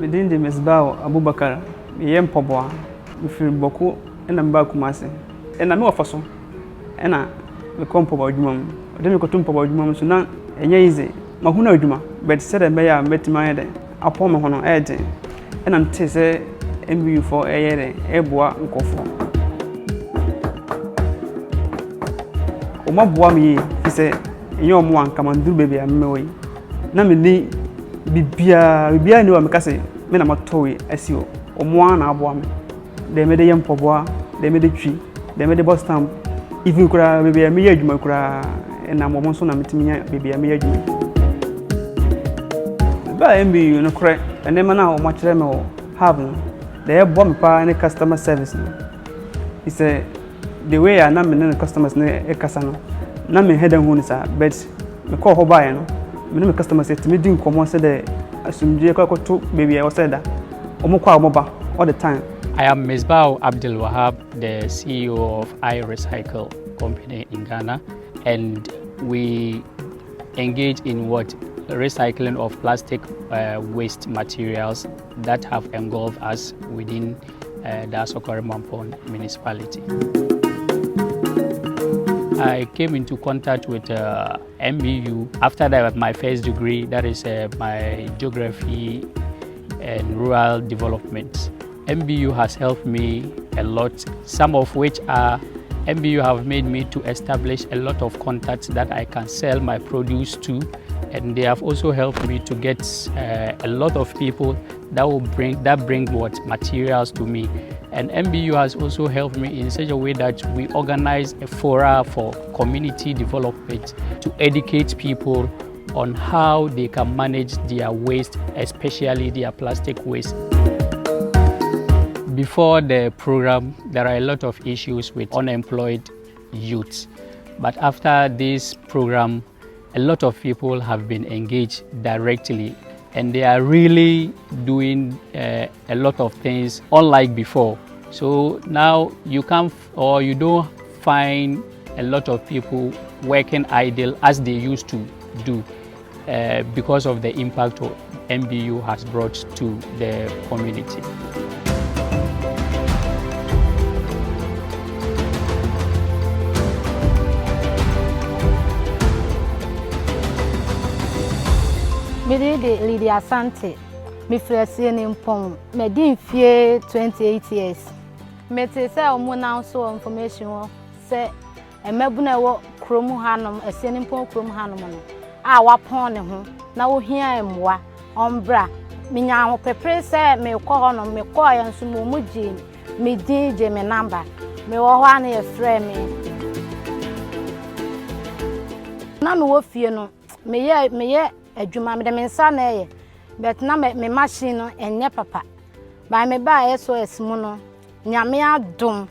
Medindi Mesbao Abubakar, Yem Poboa, Mifil Boku, and Mbakumase, and I know a façon. And I come for Jumam. Then we go to Jumam, so now, and easy. Mahuna Juma, but said a mayor met my head upon my honor edge, and I'm Tese MBU for a year, Eboa, and Kofo. Omabuami, he said, young one come and do baby and Moy. Namini Bibia knew I'm Cassie, Menamatoy, as you, or one Abuami. They made a young Poboa, they made a tree, they made a bus stamp. If you could be a mere Jumacra and I'm almost on a meeting, baby, a mere Jum. By MBU, no correct, and then now much them have they have bomb power and customer service. He said, the way I am in customers near a casano, Namin head and wounds are beds, the call her by no customers said to me, didn't come on said, assume Jacob took baby, I was said that, Omokwa Moba all the time. I am Mesbao Abdul Wahab, the CEO of iRecycle company in Ghana, and we engage in recycling of plastic waste materials that have engulfed us within the Asokore-Mampong municipality. I came into contact with MBU after my first degree, that is my geography and rural development. MBU has helped me a lot, some of which are MBU have made me to establish a lot of contacts that I can sell my produce to, and they have also helped me to get a lot of people that bring materials to me. And MBU has also helped me in such a way that we organize a fora for community development to educate people on how they can manage their waste, especially their plastic waste. Before the program, there are a lot of issues with unemployed youth. But after this program, a lot of people have been engaged directly, and they are really doing a lot of things unlike before. So now you don't find a lot of people working idle as they used to do because of the impact MBU has brought to the community. Me de Lydia Sante, me fresi in Pong, me din fie 28 years. Me te say omo now so information say e mebuna wo kromu hanom eseni Pong kromu hanom no a wapon ne ho na wo hia emwa ombra me nya ho pepre say me ko honom me ko yanso mo muji me din je me number me wo ho ana e frɛ me na me wo fie no me ye adwuma me de me nsa na ye but na me machine no enye papa ba me ba SOS mu no nyame adom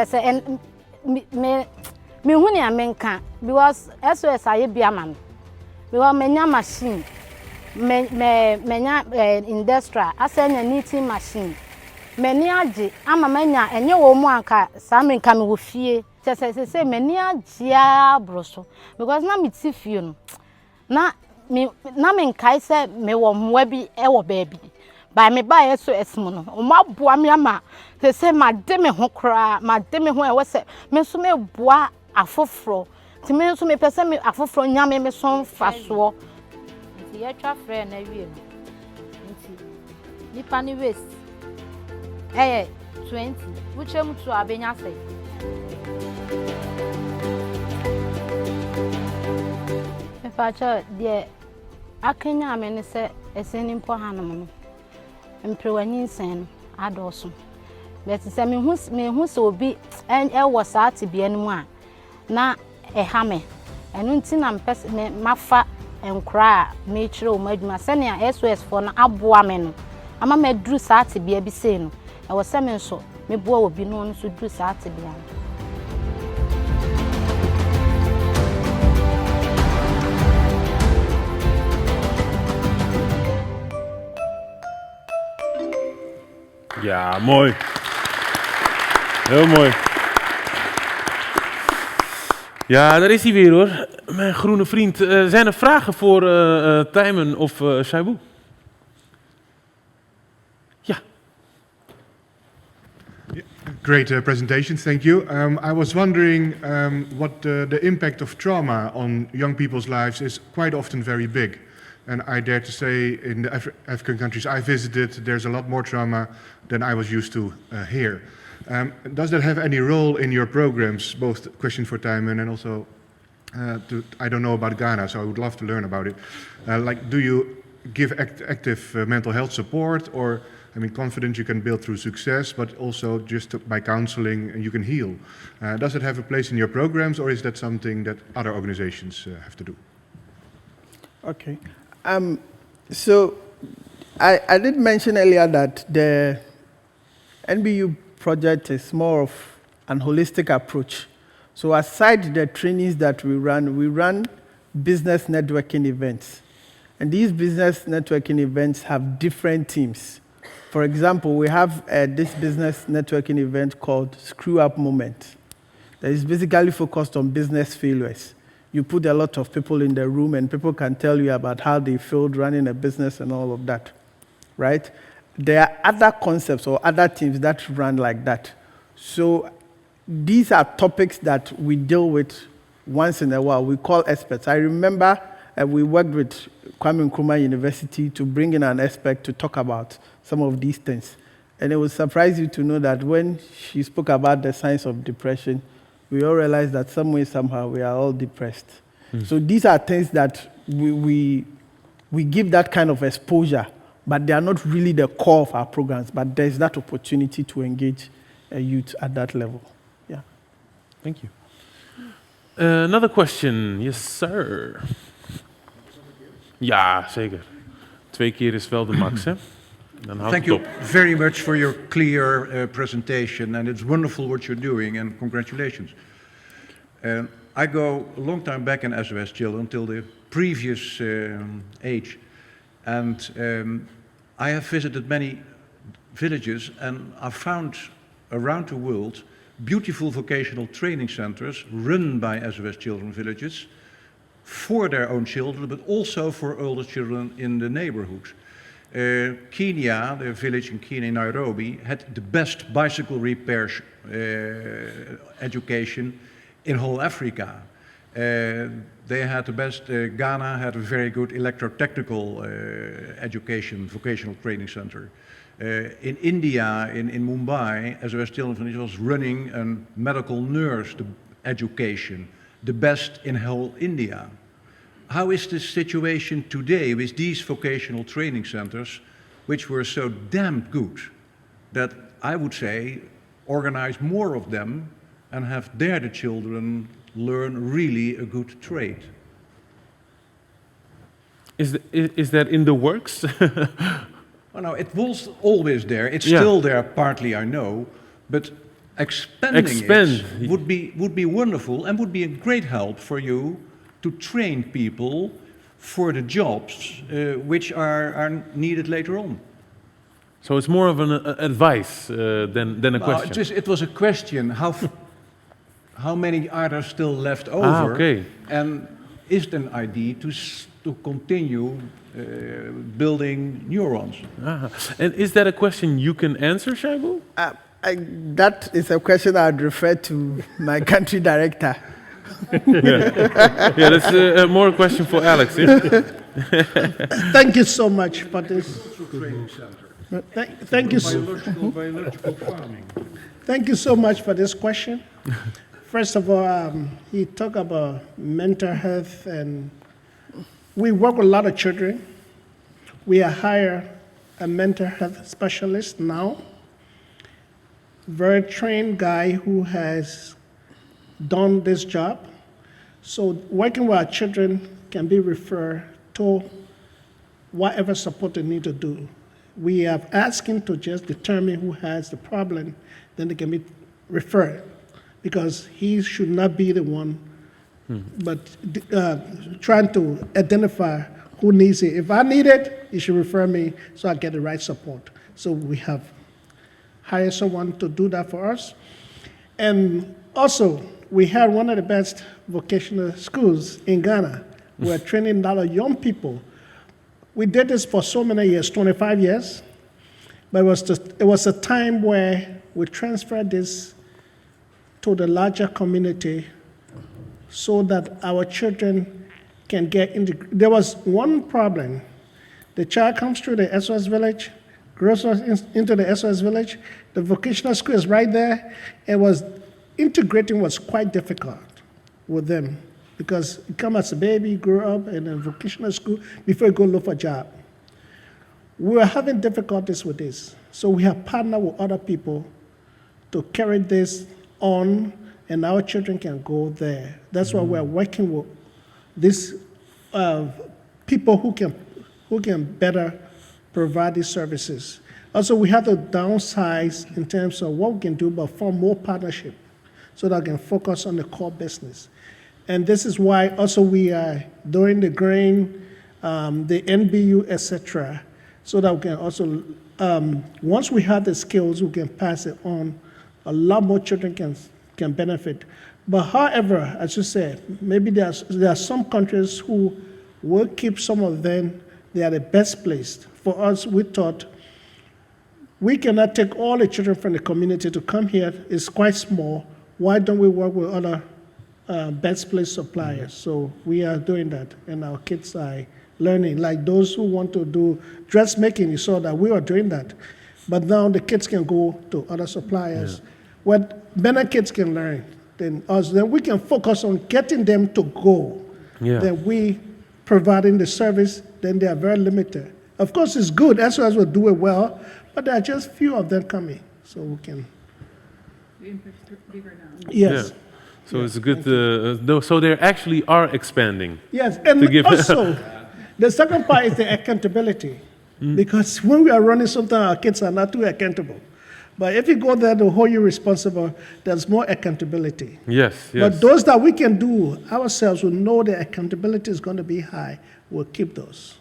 say me Me hu ne menka because SOS aye bia man. Because menya machine. Menya industrial asenya knitting machine. Many aji ama menya enye wo mu anka sa menka me wo fie. Say many aji broso because na me ti fie no. Na me nkai se me wo mwa bi e wo baabi. Ba me ba SOS mu no. O ma boa me ama say ma de me ho kra, ma de me ho e wo se me so me boa afoforo. Ti me so me pese me afoforo nya me so faso. Nti ye twa frɛ na wie no. Nti nipa ni waste 20 wuchem tu abenya sai. Me facha de akenya me ne se eseni mpo hanom no. Mprewani nsen no adoso. But se me hu se obi wo saati bia no mu a na ha me. Enu nti na mpese me mafa enkra me kire o madwuma se ne SOS for na aboa me no. Ama me duru saati bia bi sei no. E wo se me nso me boa obi no nso duru saati bia. Ja, mooi. Heel mooi. Ja, daar is hij weer hoor. Mijn groene vriend. Zijn er vragen voor Tijmen of Shaibu? Ja. Great presentation, thank you. I was wondering what the impact of trauma on young people's lives is quite often very big. And I dare to say in the African countries I visited, there's a lot more trauma than I was used to here. Does that have any role in your programs, both question for Tijmen and also, I don't know about Ghana, so I would love to learn about it. Like, do you give active mental health support, or, I mean, confidence you can build through success, but also just by counseling you can heal. Does it have a place in your programs, or is that something that other organizations have to do? Okay. So I did mention earlier that the NBU project is more of an holistic approach. So aside the trainings that we run business networking events. And these business networking events have different teams. For example, we have this business networking event called Screw Up Moment that is basically focused on business failures. You put a lot of people in the room and people can tell you about how they failed running a business and all of that, right? There are other concepts or other teams that run like that. So these are topics that we deal with once in a while. We call experts. I remember we worked with Kwame Nkrumah University to bring in an expert to talk about some of these things. And it will surprise you to know that when she spoke about the signs of depression, we all realize that some way, somehow, we are all depressed. So these are things that we give that kind of exposure, but they are not really the core of our programs, but there's that opportunity to engage youth at that level. Yeah. Thank you. Another question. Yes, sir. Ja, zeker. 2 keer is wel de max, hè? Dan houdt Thank het you op. very much for your clear presentation, and it's wonderful what you're doing, and congratulations. I go a long time back in SOS Children, until the previous age, and I have visited many villages, and I found around the world beautiful vocational training centers run by SOS Children villages for their own children, but also for older children in the neighborhood. Kenya, the village in Kenya, Nairobi, had the best bicycle repair education in whole Africa. They had the best, Ghana had a very good electrotechnical education, vocational training center. In India, in Mumbai, SOS Children was running a medical nurse education, the best in whole India. How is the situation today with these vocational training centers, which were so damn good that I would say organize more of them and have there the children learn really a good trade? Is that in the works? Well, no, it was always there. It's still there, partly, I know. But expanding it would be wonderful and would be a great help for you to train people for the jobs which are needed later on. So it's more of an advice than a question. It was a question. How many are there still left over? Okay. And is it an idea to continue building neurons? And is that a question you can answer, Shaibu? That is a question I'd refer to my country director. Yeah, that's more a question for Alex. Thank you so much for this. Thank you. Biological farming. Thank you so much for this question. First of all, he talked about mental health, and we work with a lot of children. We hire a mental health specialist now, very trained guy who has done this job. So working with our children can be referred to whatever support they need to do. We have asked him to just determine who has the problem, then they can be referred, because he should not be the one, but trying to identify who needs it. If I need it, he should refer me so I get the right support. So we have hired someone to do that for us. And also, we had one of the best vocational schools in Ghana. We're training a lot of young people. We did this for so many years, 25 years, but it was a time where we transferred this to the larger community so that our children can get into. There was one problem. The child comes through the SOS village, grows into the SOS village, the vocational school is right there. Integrating was quite difficult with them, because you come as a baby, grow up in a vocational school before you go look for a job. We were having difficulties with this, so we have partnered with other people to carry this on, and our children can go there. That's why we're working with these people who can better provide these services. Also, we have to downsize in terms of what we can do, but form more partnership so that we can focus on the core business. And this is why also we are doing the grain, the NBU, etc., so that we can also, once we have the skills, we can pass it on. A lot more children can benefit. But however, as you said, maybe there are some countries who will keep some of them. They are the best placed. For us, we thought we cannot take all the children from the community to come here. It's quite small. Why don't we work with other best placed suppliers? So we are doing that, and our kids are learning. Like those who want to do dressmaking, you saw that we were doing that. But now the kids can go to other suppliers. Yeah. What better kids can learn than us, then we can focus on getting them to go. Yeah. Then we providing the service, then they are very limited. Of course, it's good, as well as we'll do it well, but there are just few of them coming, so we can. Yes. Yeah. So yes, it's good. So they actually are expanding. Yes, and also the second part is the accountability, because when we are running something, our kids are not too accountable. But if you go there to hold you responsible, there's more accountability. Yes, yes. But those that we can do ourselves, will know the accountability is going to be high. We'll keep those.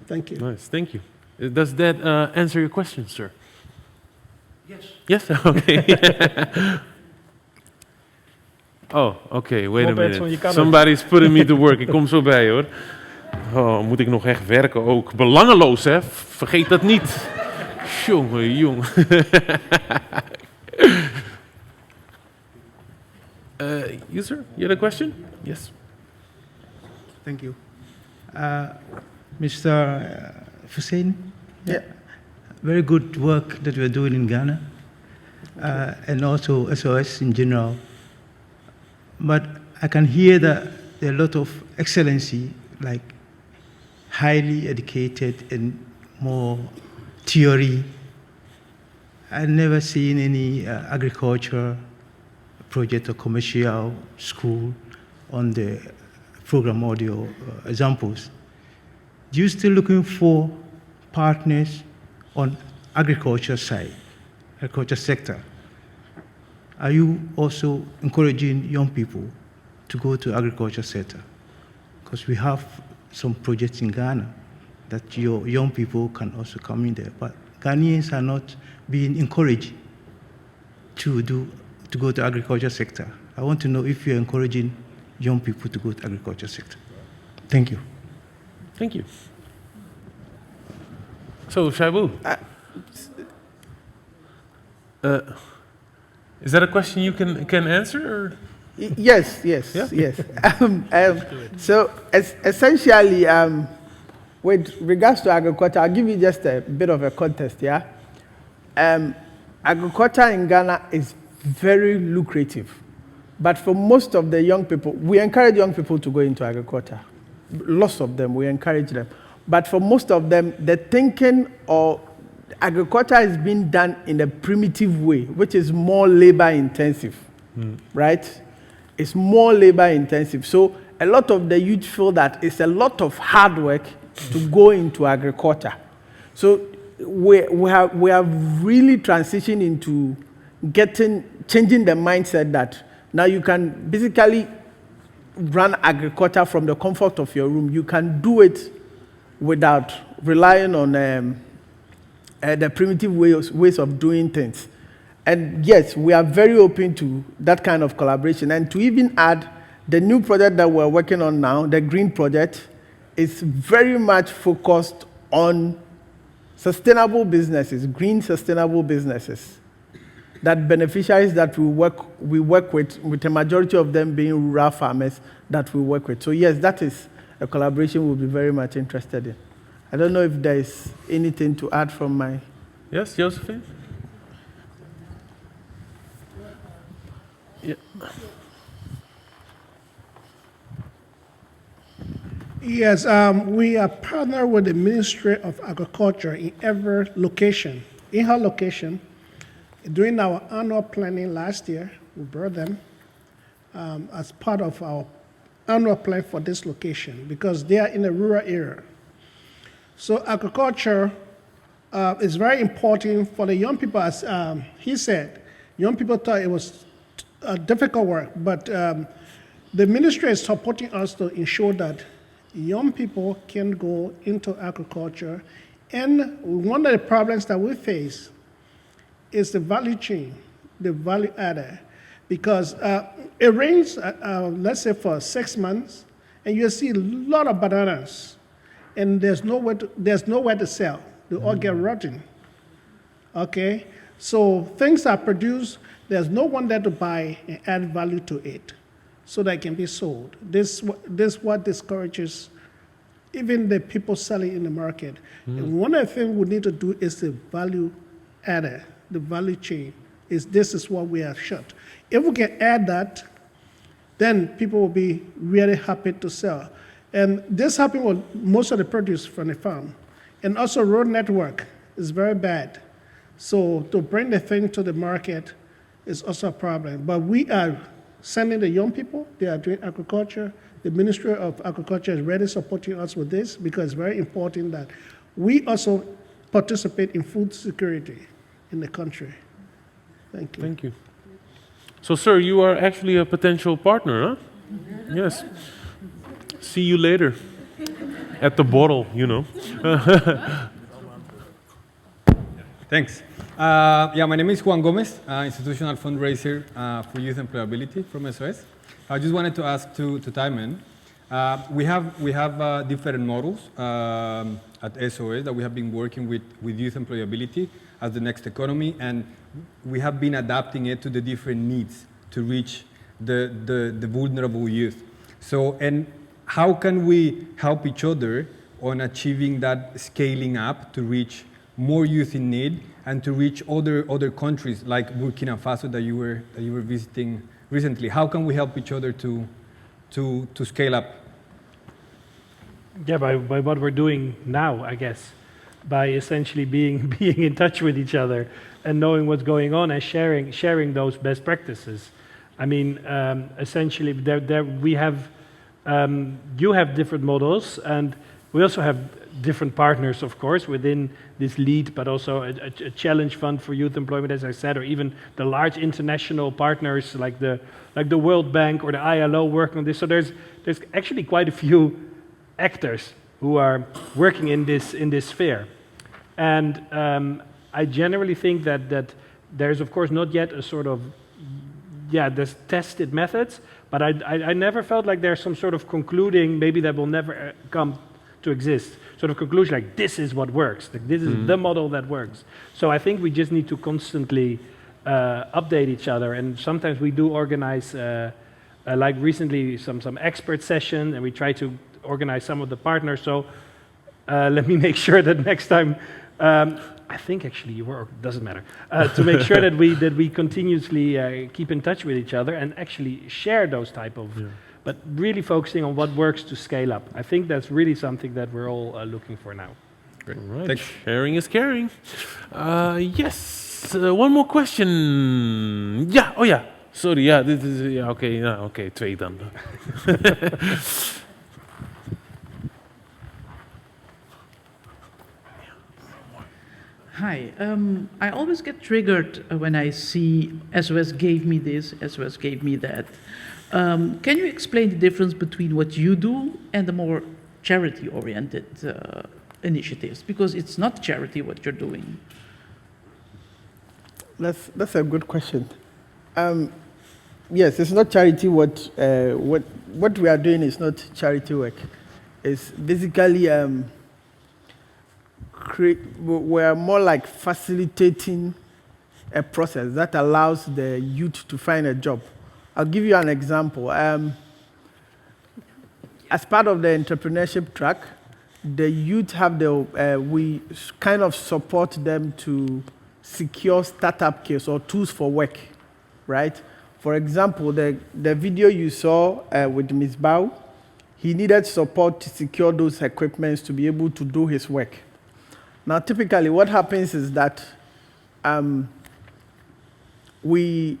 Thank you. Nice, thank you. Does that answer your question, sir? Yes. Yes? Okay. Oh, okay, wait a minute. Somebody's putting me to work. Ik kom zo bij, hoor. Oh, moet ik nog echt werken ook? Belangeloos, hè? Vergeet dat niet. Jongen, jong. You, sir? You had a question? Yes. Thank you. Mr. Hussein? Yeah. Very good work that we're doing in Ghana, and also SOS in general. But I can hear that there are a lot of excellency, like highly educated and more theory. I've never seen any agriculture project or commercial school on the program audio examples. Do you still looking for partners on agriculture side, agriculture sector? are you also encouraging young people to go to agriculture sector? Because we have some projects in Ghana that your young people can also come in there, but Ghanaians are not being encouraged to go to agriculture sector. I want to know if you're encouraging young people to go to agriculture sector. Thank you. Thank you. So, Shaibu, is that a question you can answer? Or? Yes. So essentially, with regards to agriculture, I'll give you just a bit of a context, yeah? Agriculture in Ghana is very lucrative. But for most of the young people, we encourage young people to go into agriculture. Lots of them, we encourage them. But for most of them, the thinking or agriculture is being done in a primitive way, which is more labor intensive, right? It's more labor intensive. So a lot of the youth feel that it's a lot of hard work to go into agriculture. So we have really transitioned into changing the mindset that now you can basically run agriculture from the comfort of your room. You can do it without relying on the primitive ways of doing things. And yes, we are very open to that kind of collaboration. And to even add, the new project that we're working on now, the Green Project, is very much focused on sustainable businesses, green sustainable businesses, that beneficiaries that we work with a majority of them being rural farmers that we work with. So yes, that is a collaboration we'll be very much interested in. I don't know if there is anything to add from my... Yes, Josephine? Yeah. Yes, we are partnered with the Ministry of Agriculture in every location. In her location, during our annual planning last year, we brought them as part of our annual plan for this location because they are in a rural area. So agriculture is very important for the young people. As he said, young people thought it was difficult work, but the ministry is supporting us to ensure that young people can go into agriculture. And one of the problems that we face is the value chain, the value adder. Because it rains, let's say for 6 months, and you see a lot of bananas, and there's nowhere to sell. They all get rotten. Okay? So things are produced, there's no one there to buy and add value to it so that it can be sold. This what discourages even the people selling in the market. And one of the things we need to do is the value adder, the value chain. This is what we are short. If we can add that, then people will be really happy to sell. And this happens with most of the produce from the farm. And also road network is very bad. So to bring the thing to the market is also a problem. But we are sending the young people, they are doing agriculture. The Ministry of Agriculture is really supporting us with this because it's very important that we also participate in food security in the country. Thank you. Thank you. So, sir, you are actually a potential partner, huh? Yes. See you later. At the bottle, you know. Thanks. My name is Juan Gomez, institutional fundraiser for youth employability from SOS. I just wanted to ask to Taiman, we have different models at SOS that we have been working with youth employability as the next economy, and we have been adapting it to the different needs to reach the vulnerable youth. So, and how can we help each other on achieving that scaling up to reach more youth in need and to reach other countries like Burkina Faso that you were visiting recently? How can we help each other to scale up? Yeah, by what we're doing now, I guess, by essentially being in touch with each other and knowing what's going on and sharing those best practices. I mean, essentially, we have you have different models, and We also have different partners, of course, within this LEAD, but also a challenge fund for youth employment, as I said, or even the large international partners like the World Bank or the ILO working on this. So there's actually quite a few actors who are working in this sphere. And I generally think that there's, of course, not yet a sort of, there's tested methods, but I never felt like there's some sort of concluding, maybe that will never come to exist, sort of conclusion like this is what works, like this is the model that works. So I think we just need to constantly update each other, and sometimes we do organize, like recently, some expert session, and we try to organize some of the partners. So let me make sure that next time, I think actually you were, doesn't matter, to make sure that we continuously keep in touch with each other and actually share those type of, but really focusing on what works to scale up. I think that's really something that we're all looking for now. Great. Right. Thanks. Sharing is caring. Yes, one more question. Yeah, oh yeah, sorry, yeah, this is, yeah, okay, okay, twee dan. Hi, I always get triggered when I see SOS gave me this, SOS gave me that. Can you explain the difference between what you do and the more charity-oriented initiatives? Because it's not charity what you're doing. That's a good question. Yes, it's not charity. What we are doing is not charity work. It's basically we're more like facilitating a process that allows the youth to find a job. I'll give you an example. As part of the entrepreneurship track, the youth have we kind of support them to secure startup kits or tools for work, right? For example, the video you saw with Ms. Bao, he needed support to secure those equipments to be able to do his work. Now, typically what happens is that we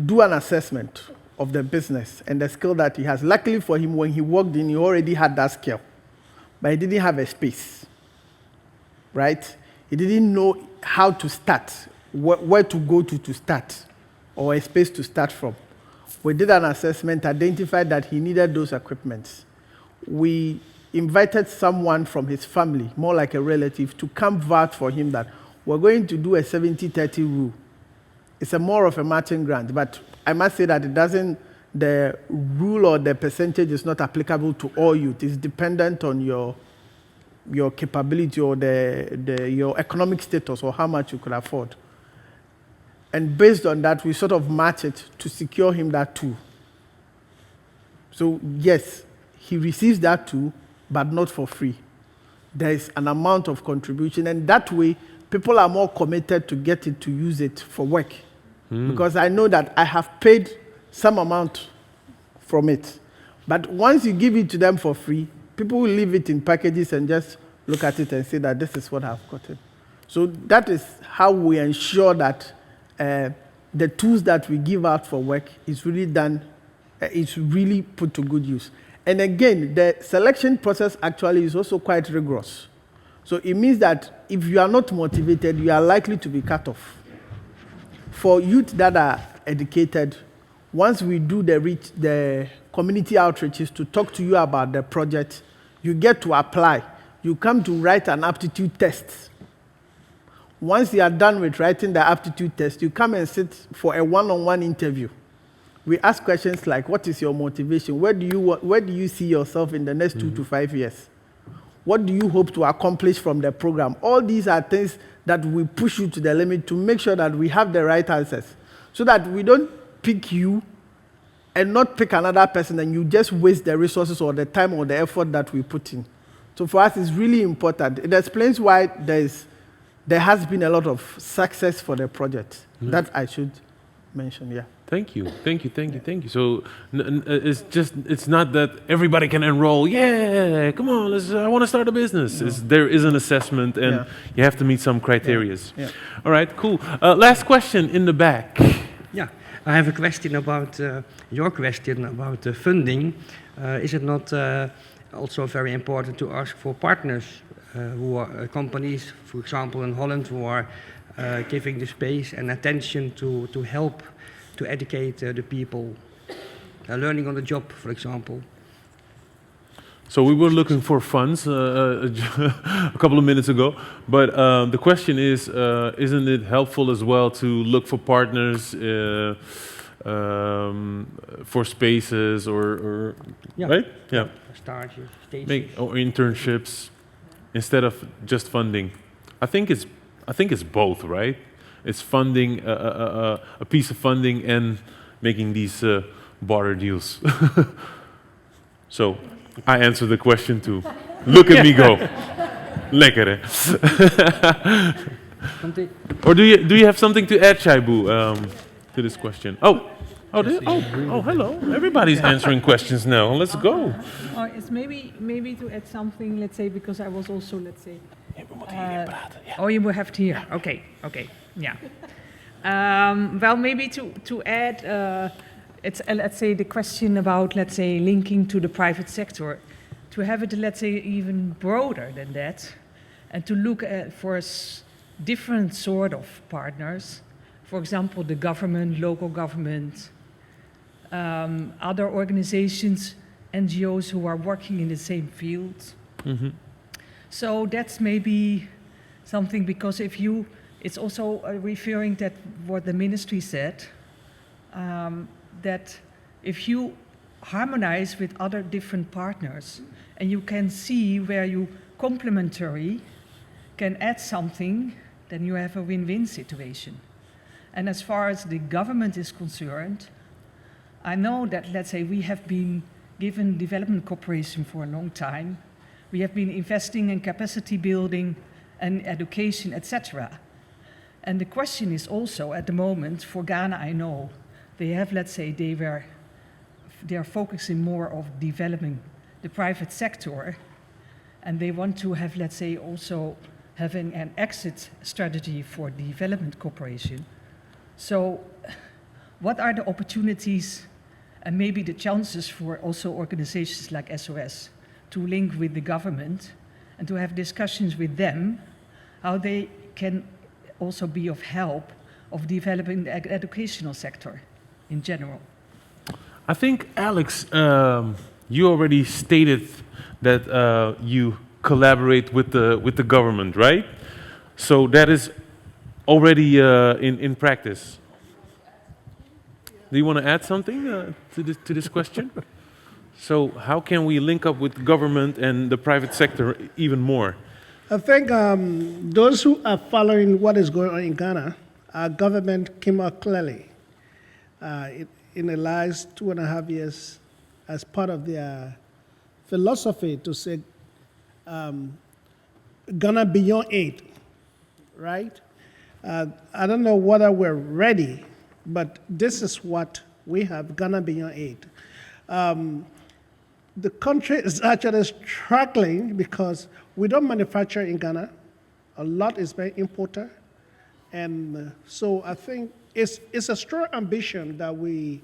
do an assessment of the business and the skill that he has. Luckily for him, when he walked in, he already had that skill, but he didn't have a space, right? He didn't know how to start, where to go to start, or a space to start from. We did an assessment, identified that he needed those equipments. We invited someone from his family, more like a relative, to come vouch for him that we're going to do a 70-30 rule. It's more of a matching grant, but I must say that the rule or the percentage is not applicable to all youth. It's dependent on your capability or your economic status or how much you could afford. And based on that, we sort of match it to secure him that tool. So yes, he receives that tool, but not for free. There is an amount of contribution, and that way, people are more committed to get it, to use it for work. Because I know that I have paid some amount from it. But once you give it to them for free, people will leave it in packages and just look at it and say that this is what I've gotten. So that is how we ensure that the tools that we give out for work is really done, it's really put to good use. And again, the selection process actually is also quite rigorous. So it means that if you are not motivated, you are likely to be cut off. For youth that are educated, once we do the community outreaches to talk to you about the project, you get to apply. You come to write an aptitude test. Once you are done with writing the aptitude test, you come and sit for a one-on-one interview. We ask questions like, what is your motivation? Where do you see yourself in the next 2 to 5 years? What do you hope to accomplish from the program? All these are things that we push you to the limit to make sure that we have the right answers, so that we don't pick you and not pick another person and you just waste the resources or the time or the effort that we put in. So for us, it's really important. It explains why there has been a lot of success for the project. That I should mention, yeah. Thank you. So it's not that everybody can enroll. Yeah, come on, I want to start a business. No. There is an assessment, and you have to meet some criteria. Yeah. All right, cool. Last question in the back. Yeah, I have a question about your question about funding. Is it not also very important to ask for partners who are companies, for example, in Holland, who are giving the space and attention to help to educate the people, learning on the job, for example. So we were looking for funds a couple of minutes ago, but the question is, isn't it helpful as well to look for partners for spaces or yeah. right? Yeah. Stages, stages. Or internships instead of just funding. I think it's both, right? It's funding a piece of funding and making these barter deals. So I answer the question too. Look at me go. Lekker, hè? Or do you have something to add, Shaibu, to this question? Oh, hello. Everybody's answering questions now. Let's go. It's maybe to add something, let's say, because I was also, let's say... you will have to hear. Okay, yeah. Well, maybe to add, it's let's say the question about, let's say, linking to the private sector, to have it, let's say, even broader than that, and to look at for different sort of partners. For example, the government, local government, other organizations, NGOs who are working in the same field. Mm-hmm. So that's maybe something, because it's also referring that what the ministry said, that if you harmonize with other different partners and you can see where you complementary can add something, then you have a win-win situation. And as far as the government is concerned, I know that, let's say, we have been given development cooperation for a long time. We have been investing in capacity building and education, etc. And the question is also, at the moment, for Ghana, I know, they have, let's say, they are focusing more of developing the private sector, and they want to have, let's say, also having an exit strategy for development cooperation. So what are the opportunities and maybe the chances for also organizations like SOS to link with the government and to have discussions with them, how they can also be of help of developing the educational sector in general? I think, Alex, you already stated that you collaborate with the government, right? So that is already in practice. Do you want to add something to this question? So how can we link up with government and the private sector even more? I think those who are following what is going on in Ghana, our government came out clearly in the last 2.5 years as part of their philosophy to say Ghana beyond aid, right? I don't know whether we're ready, but this is what we have, Ghana beyond aid. The country is actually struggling because we don't manufacture in Ghana. A lot is being imported. And so I think it's a strong ambition that we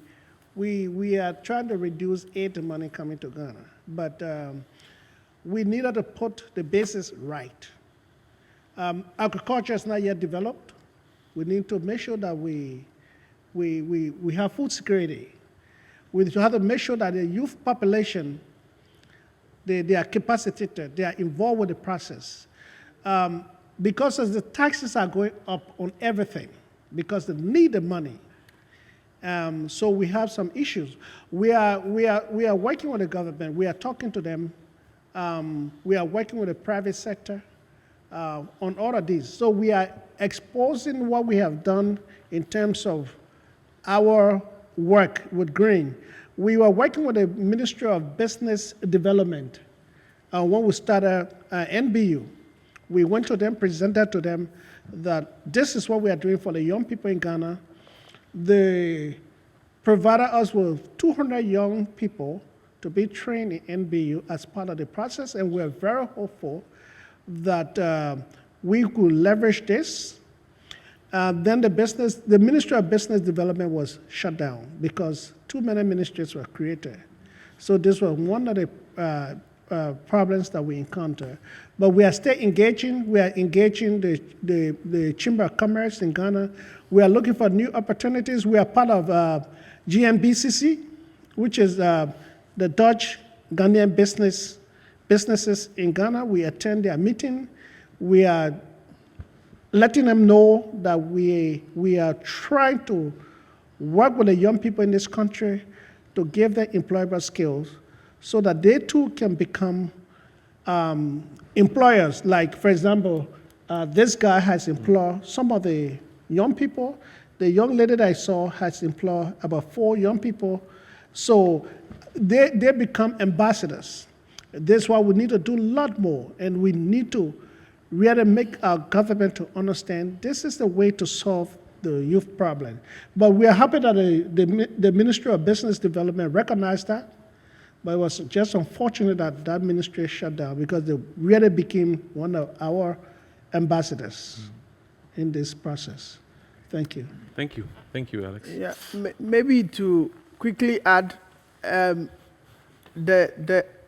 are trying to reduce aid money coming to Ghana. But we needed to put the basis right. Agriculture is not yet developed. We need to make sure that we have food security. We have to make sure that the youth population, they are capacitated, they are involved with the process. Because as the taxes are going up on everything, because they need the money. So we have some issues. We are working with the government. We are talking to them. We are working with the private sector on all of these. So we are exposing what we have done in terms of our work with green. We were working with the Ministry of Business Development when we started NBU. We went to them, presented to them that this is what we are doing for the young people in Ghana. They provided us with 200 young people to be trained in NBU as part of the process, and we're very hopeful that we could leverage this. Then the Ministry of Business Development was shut down because too many ministries were created. So this was one of the problems that we encounter. But we are still engaging. We are engaging the Chamber of Commerce in Ghana. We are looking for new opportunities. We are part of GMBCC, which is the Dutch Ghanaian businesses in Ghana. We attend their meeting. We are letting them know that we are trying to work with the young people in this country to give them employable skills so that they too can become employers. Like, for example, this guy has employed some of the young people. The young lady that I saw has employed about 4 young people. So they become ambassadors. That's why we need to do a lot more, and we need to really make our government to understand this is the way to solve the youth problem. But we are happy that the Ministry of Business Development recognized that, but it was just unfortunate that that ministry shut down because they really became one of our ambassadors in this process. Thank you. Thank you. Thank you, Alex. Yeah, maybe to quickly add, the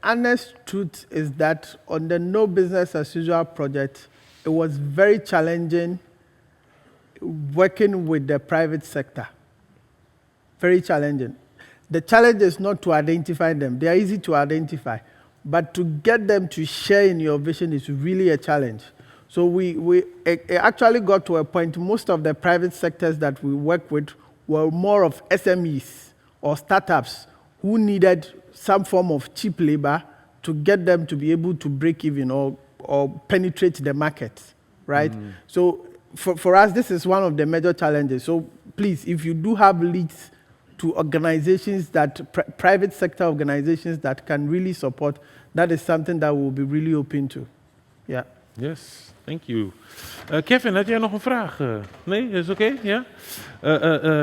honest truth is that on the No Business as Usual project, it was very challenging working with the private sector. Very challenging. The challenge is not to identify them. They are easy to identify. But to get them to share in your vision is really a challenge. So we actually got to a point, most of the private sectors that we work with were more of SMEs or startups who needed some form of cheap labor to get them to be able to break even or penetrate the market, right? So for us, this is one of the major challenges. So please, if you do have leads to organizations that, private sector organizations that can really support, that is something that we'll be really open to. Yeah. Yes, thank you. Kevin, had jij nog een vraag? Nee, is oké? Ja?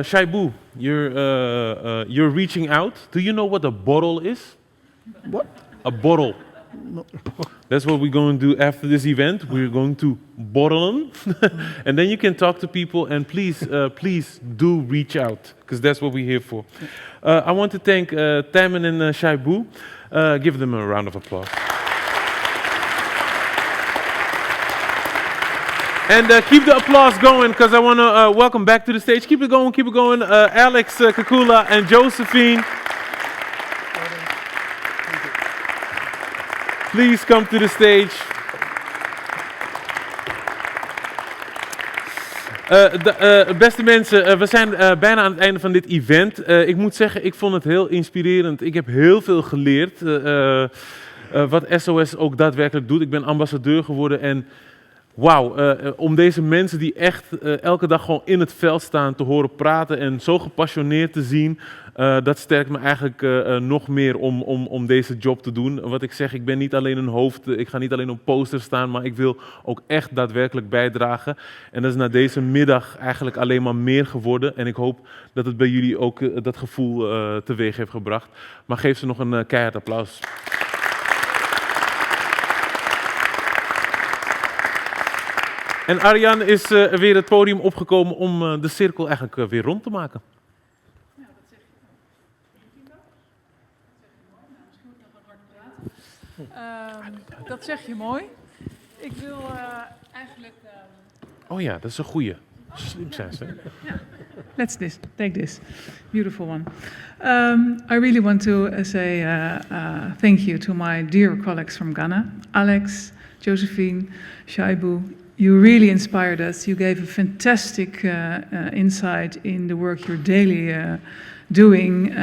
Shaibu, you're reaching out. Do you know what a bottle is? What? A bottle. No. That's what we're going to do after this event. We're going to bottle them. And then you can talk to people, and please do reach out, because that's what we're here for. I want to thank Tammin and Shaibu. Give them a round of applause. And keep the applause going, because I want to welcome back to the stage. Keep it going, Alex, Kakula, and Josephine. Please come to the stage. Beste mensen, we zijn bijna aan het einde van dit event. Ik moet zeggen, ik vond het heel inspirerend. Ik heb heel veel geleerd wat SOS ook daadwerkelijk doet. Ik ben ambassadeur geworden en wauw, om deze mensen die echt elke dag gewoon in het veld staan te horen praten en zo gepassioneerd te zien, dat sterkt me eigenlijk nog meer om deze job te doen. Wat ik zeg, ik ben niet alleen een hoofd, ik ga niet alleen op posters staan, maar ik wil ook echt daadwerkelijk bijdragen. En dat is na deze middag eigenlijk alleen maar meer geworden. En ik hoop dat het bij jullie ook dat gevoel teweeg heeft gebracht. Maar geef ze nog een keihard applaus. En Arjan is weer het podium opgekomen om de cirkel eigenlijk weer rond te maken. Dat zeg je mooi. Ik wil eigenlijk... Oh ja, dat is een goeie. Slim zijn ze. Let's take this. Beautiful one. I really want to say thank you to my dear colleagues from Ghana. Alex, Josephine, Shaibu. You really inspired us. You gave a fantastic insight in the work you're daily doing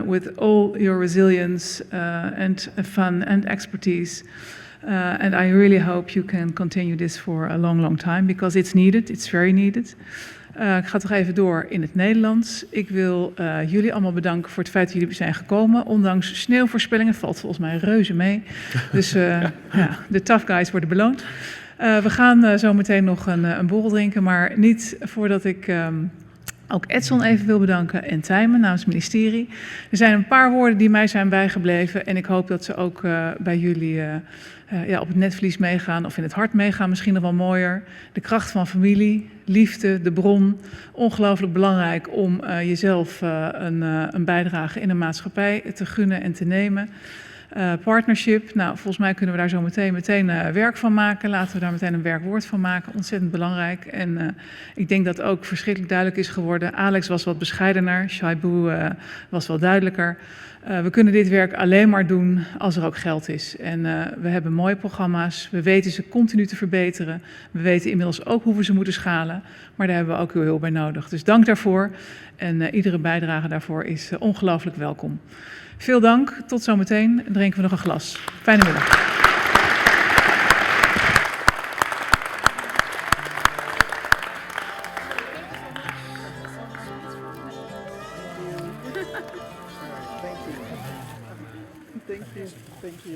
with all your resilience and fun and expertise. And I really hope you can continue this for a long, long time, because it's needed. It's very needed. Ik ga toch even door in het Nederlands. Ik wil jullie allemaal bedanken voor het feit dat jullie zijn gekomen. Ondanks sneeuwvoorspellingen valt volgens mij reuze mee. Dus ja, de tough guys worden beloond. We gaan zo meteen nog een borrel drinken, maar niet voordat ik ook Edson even wil bedanken en Tijmen namens het ministerie. Er zijn een paar woorden die mij zijn bijgebleven en ik hoop dat ze ook bij jullie op het netvlies meegaan of in het hart meegaan, misschien nog wel mooier. De kracht van familie, liefde, de bron. Ongelooflijk belangrijk om jezelf een bijdrage in een maatschappij te gunnen en te nemen. Partnership, nou, volgens mij kunnen we daar zo meteen werk van maken. Laten we daar meteen een werkwoord van maken. Ontzettend belangrijk. En ik denk dat ook verschrikkelijk duidelijk is geworden. Alex was wat bescheidener. Shaibu was wel duidelijker. We kunnen dit werk alleen maar doen als er ook geld is. En we hebben mooie programma's. We weten ze continu te verbeteren. We weten inmiddels ook hoe we ze moeten schalen. Maar daar hebben we ook uw hulp bij nodig. Dus dank daarvoor. En iedere bijdrage daarvoor is ongelooflijk welkom. Veel dank. Tot zometeen. Drinken we nog een glas. Fijne middag.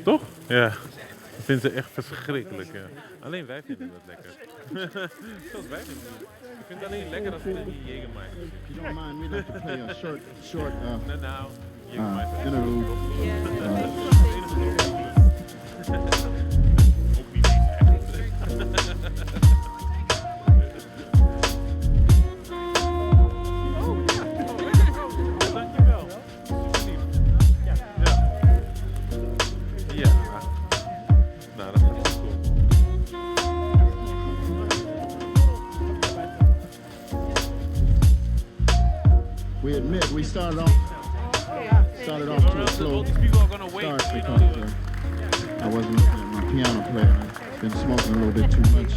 Toch? Ja. Ik vind ze echt verschrikkelijk. Ja. Alleen wij vinden dat lekker. Zoals wij vinden het. Ik vind het alleen lekker als we die Jägermeister. If you don't mind, we'd like to play a short interlude. We admit we started off to a slow start because I wasn't looking at my piano player. I've been smoking a little bit too much.